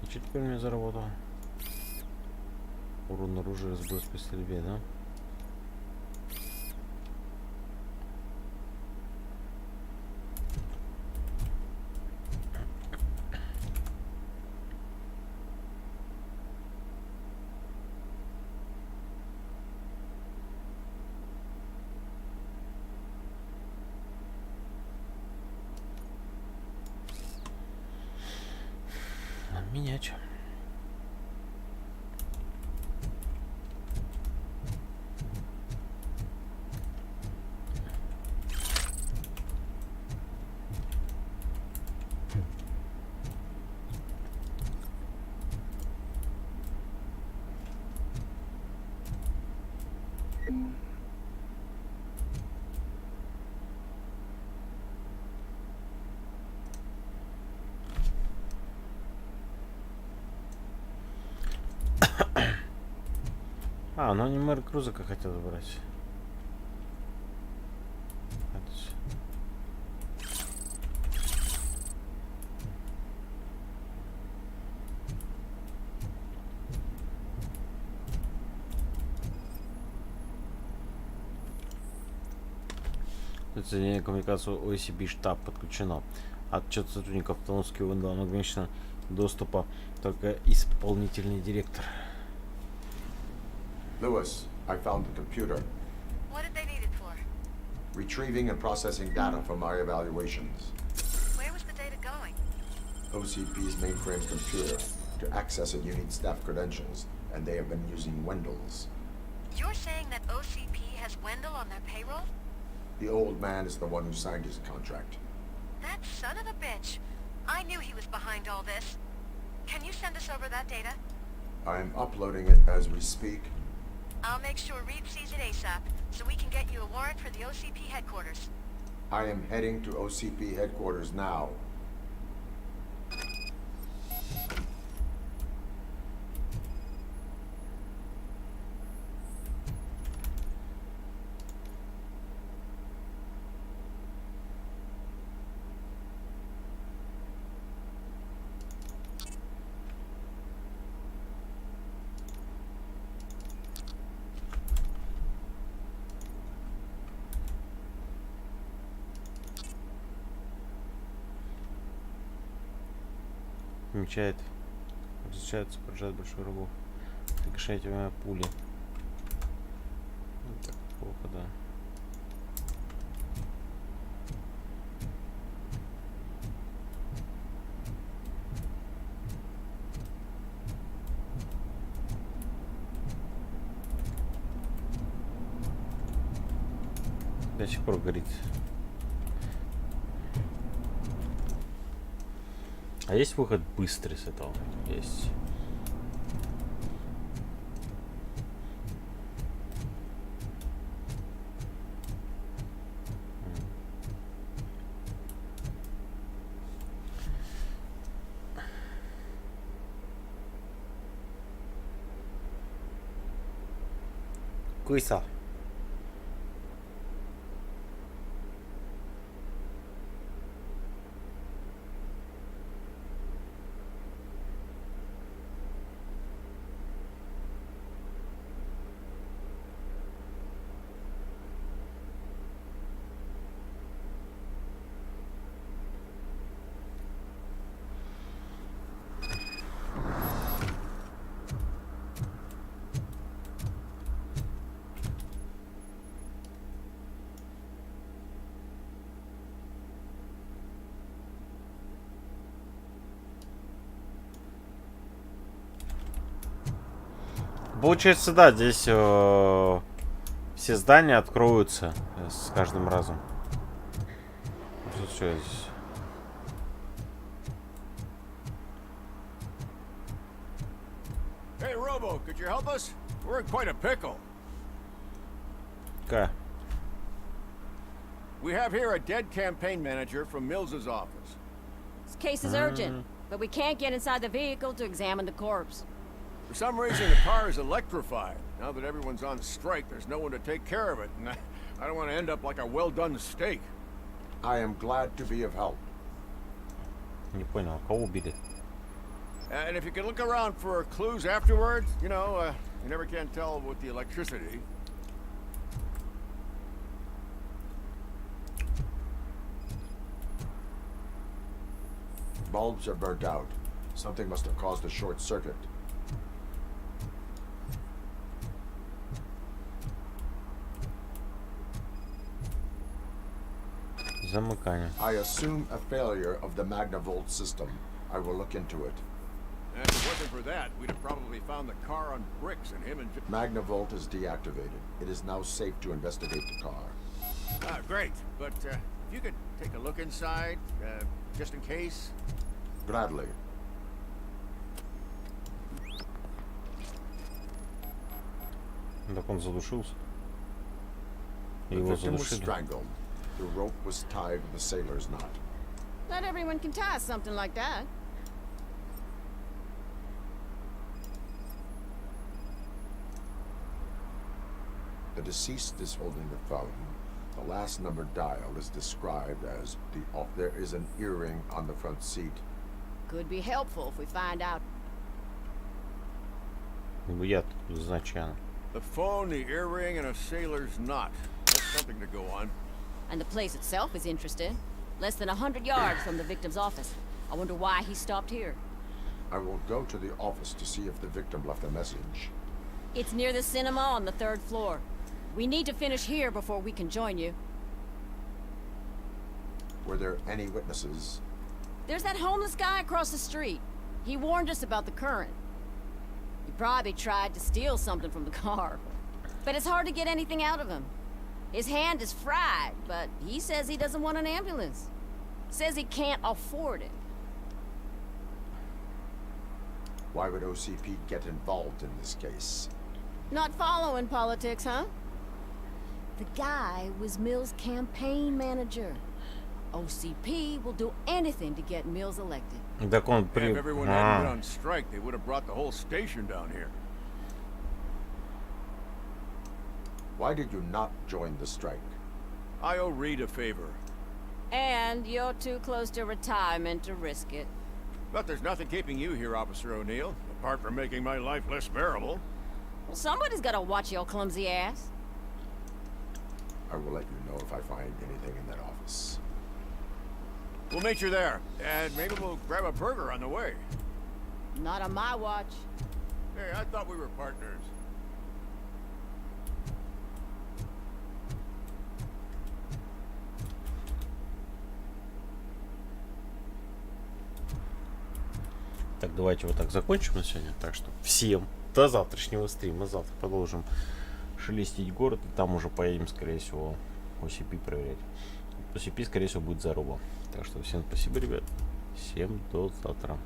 S1: И что теперь у меня заработало? Урон оружия, сброс при стрельбе, да? менять. А, ну они мэр Крузака хотел забрать. Соединение коммуникацию OCP штаб подключено. Отчет сотрудников Тонского выдал ограничено доступа только исполнительный директор.
S7: Lewis, I found the computer.
S3: What did they need it for?
S7: Retrieving and processing data from my evaluations.
S3: Where was the data going?
S7: OCP's mainframe computer. To access it, you need staff credentials, and they have been using Wendell's.
S3: You're saying that OCP has Wendell on their payroll?
S7: The old man is the one who signed his contract.
S3: That son of a bitch. I knew he was behind all this. Can you send us over that data?
S7: I'm uploading it as we speak.
S3: I'll make sure Reed sees it ASAP, so we can get you a warrant for the OCP headquarters.
S7: I am heading to OCP headquarters now.
S1: Замечает. Различается, поражает большой рыбу. Рикошетите время пули. Ну, так плохо, да. До сих пор горит. А есть выход быстрый с этого? Есть. Куйса. Получается, да, здесь все здания откроются с каждым разом. Что здесь?
S8: Hey, Robo, could you help us? We're in quite a pickle.
S1: Okay.
S8: We have here a dead campaign manager from Mills's office.
S14: This case is urgent, but we can't get inside the vehicle to examine the corpse.
S8: For some reason, the car is electrified. Now that everyone's on strike, there's no one to take care of it, and I don't want to end up like a well-done steak.
S7: I am glad to be of help.
S1: Не понял, кого убили?
S8: And if you can look around for clues afterwards, you know, you never can tell with the electricity.
S7: Bulbs are burnt out. Something must have caused a short circuit.
S1: Замыкание.
S7: I assume a failure of the Magnavolt system. I will look into it.
S8: And if it wasn't for that, we'd have probably found the car on bricks and him and...
S7: Magnavolt is deactivated. It is now safe to investigate the car.
S8: Ah, great. But if you could take a look inside, just in case.
S7: Gladly.
S1: Так он задушился.
S7: The
S1: Его
S7: victim was
S1: задушили.
S7: strangled. The rope was tied with a sailor's knot.
S14: Not everyone can tie something like that.
S7: The deceased is holding the phone. The last number dialed is described as the off. There is an earring on the front seat.
S14: Could be helpful if we find out.
S1: Я тут изначально.
S8: The phone, the earring, and a sailor's knot. That's something to go on.
S14: And the place itself is interesting. Less than 100 yards from the victim's office. I wonder why he stopped here.
S7: I will go to the office to see if the victim left a message.
S14: It's near the cinema on the 3rd floor. We need to finish here before we can join you.
S7: Were there any witnesses?
S14: There's that homeless guy across the street. He warned us about the current. He probably tried to steal something from the car. But it's hard to get anything out of him. His hand is fried, but he says he doesn't want an ambulance. Says he can't afford it.
S7: Why would OCP get involved in this case?
S14: Not following politics, huh? The guy was Mills' campaign manager. OCP will do anything to get Mills elected.
S1: Так он
S8: If everyone hadn't been on strike, they would have brought the whole station down here.
S7: Why did you not join the strike?
S8: I owe Reed a favor.
S14: And you're too close to retirement to risk it.
S8: But there's nothing keeping you here, Officer O'Neill, apart from making my life less bearable.
S14: Well, somebody's gotta watch your clumsy ass.
S7: I will let you know if I find anything in that office.
S8: We'll meet you there, and maybe we'll grab a burger on the way.
S14: Not on my watch.
S8: Hey, I thought we were partners.
S1: Так, давайте вот так закончим на сегодня. Так что всем до завтрашнего стрима. Завтра продолжим шелестить город. И там уже поедем, скорее всего, OCP проверять. OCP, скорее всего, будет за робо. Так что всем спасибо, ребят. Всем до завтра.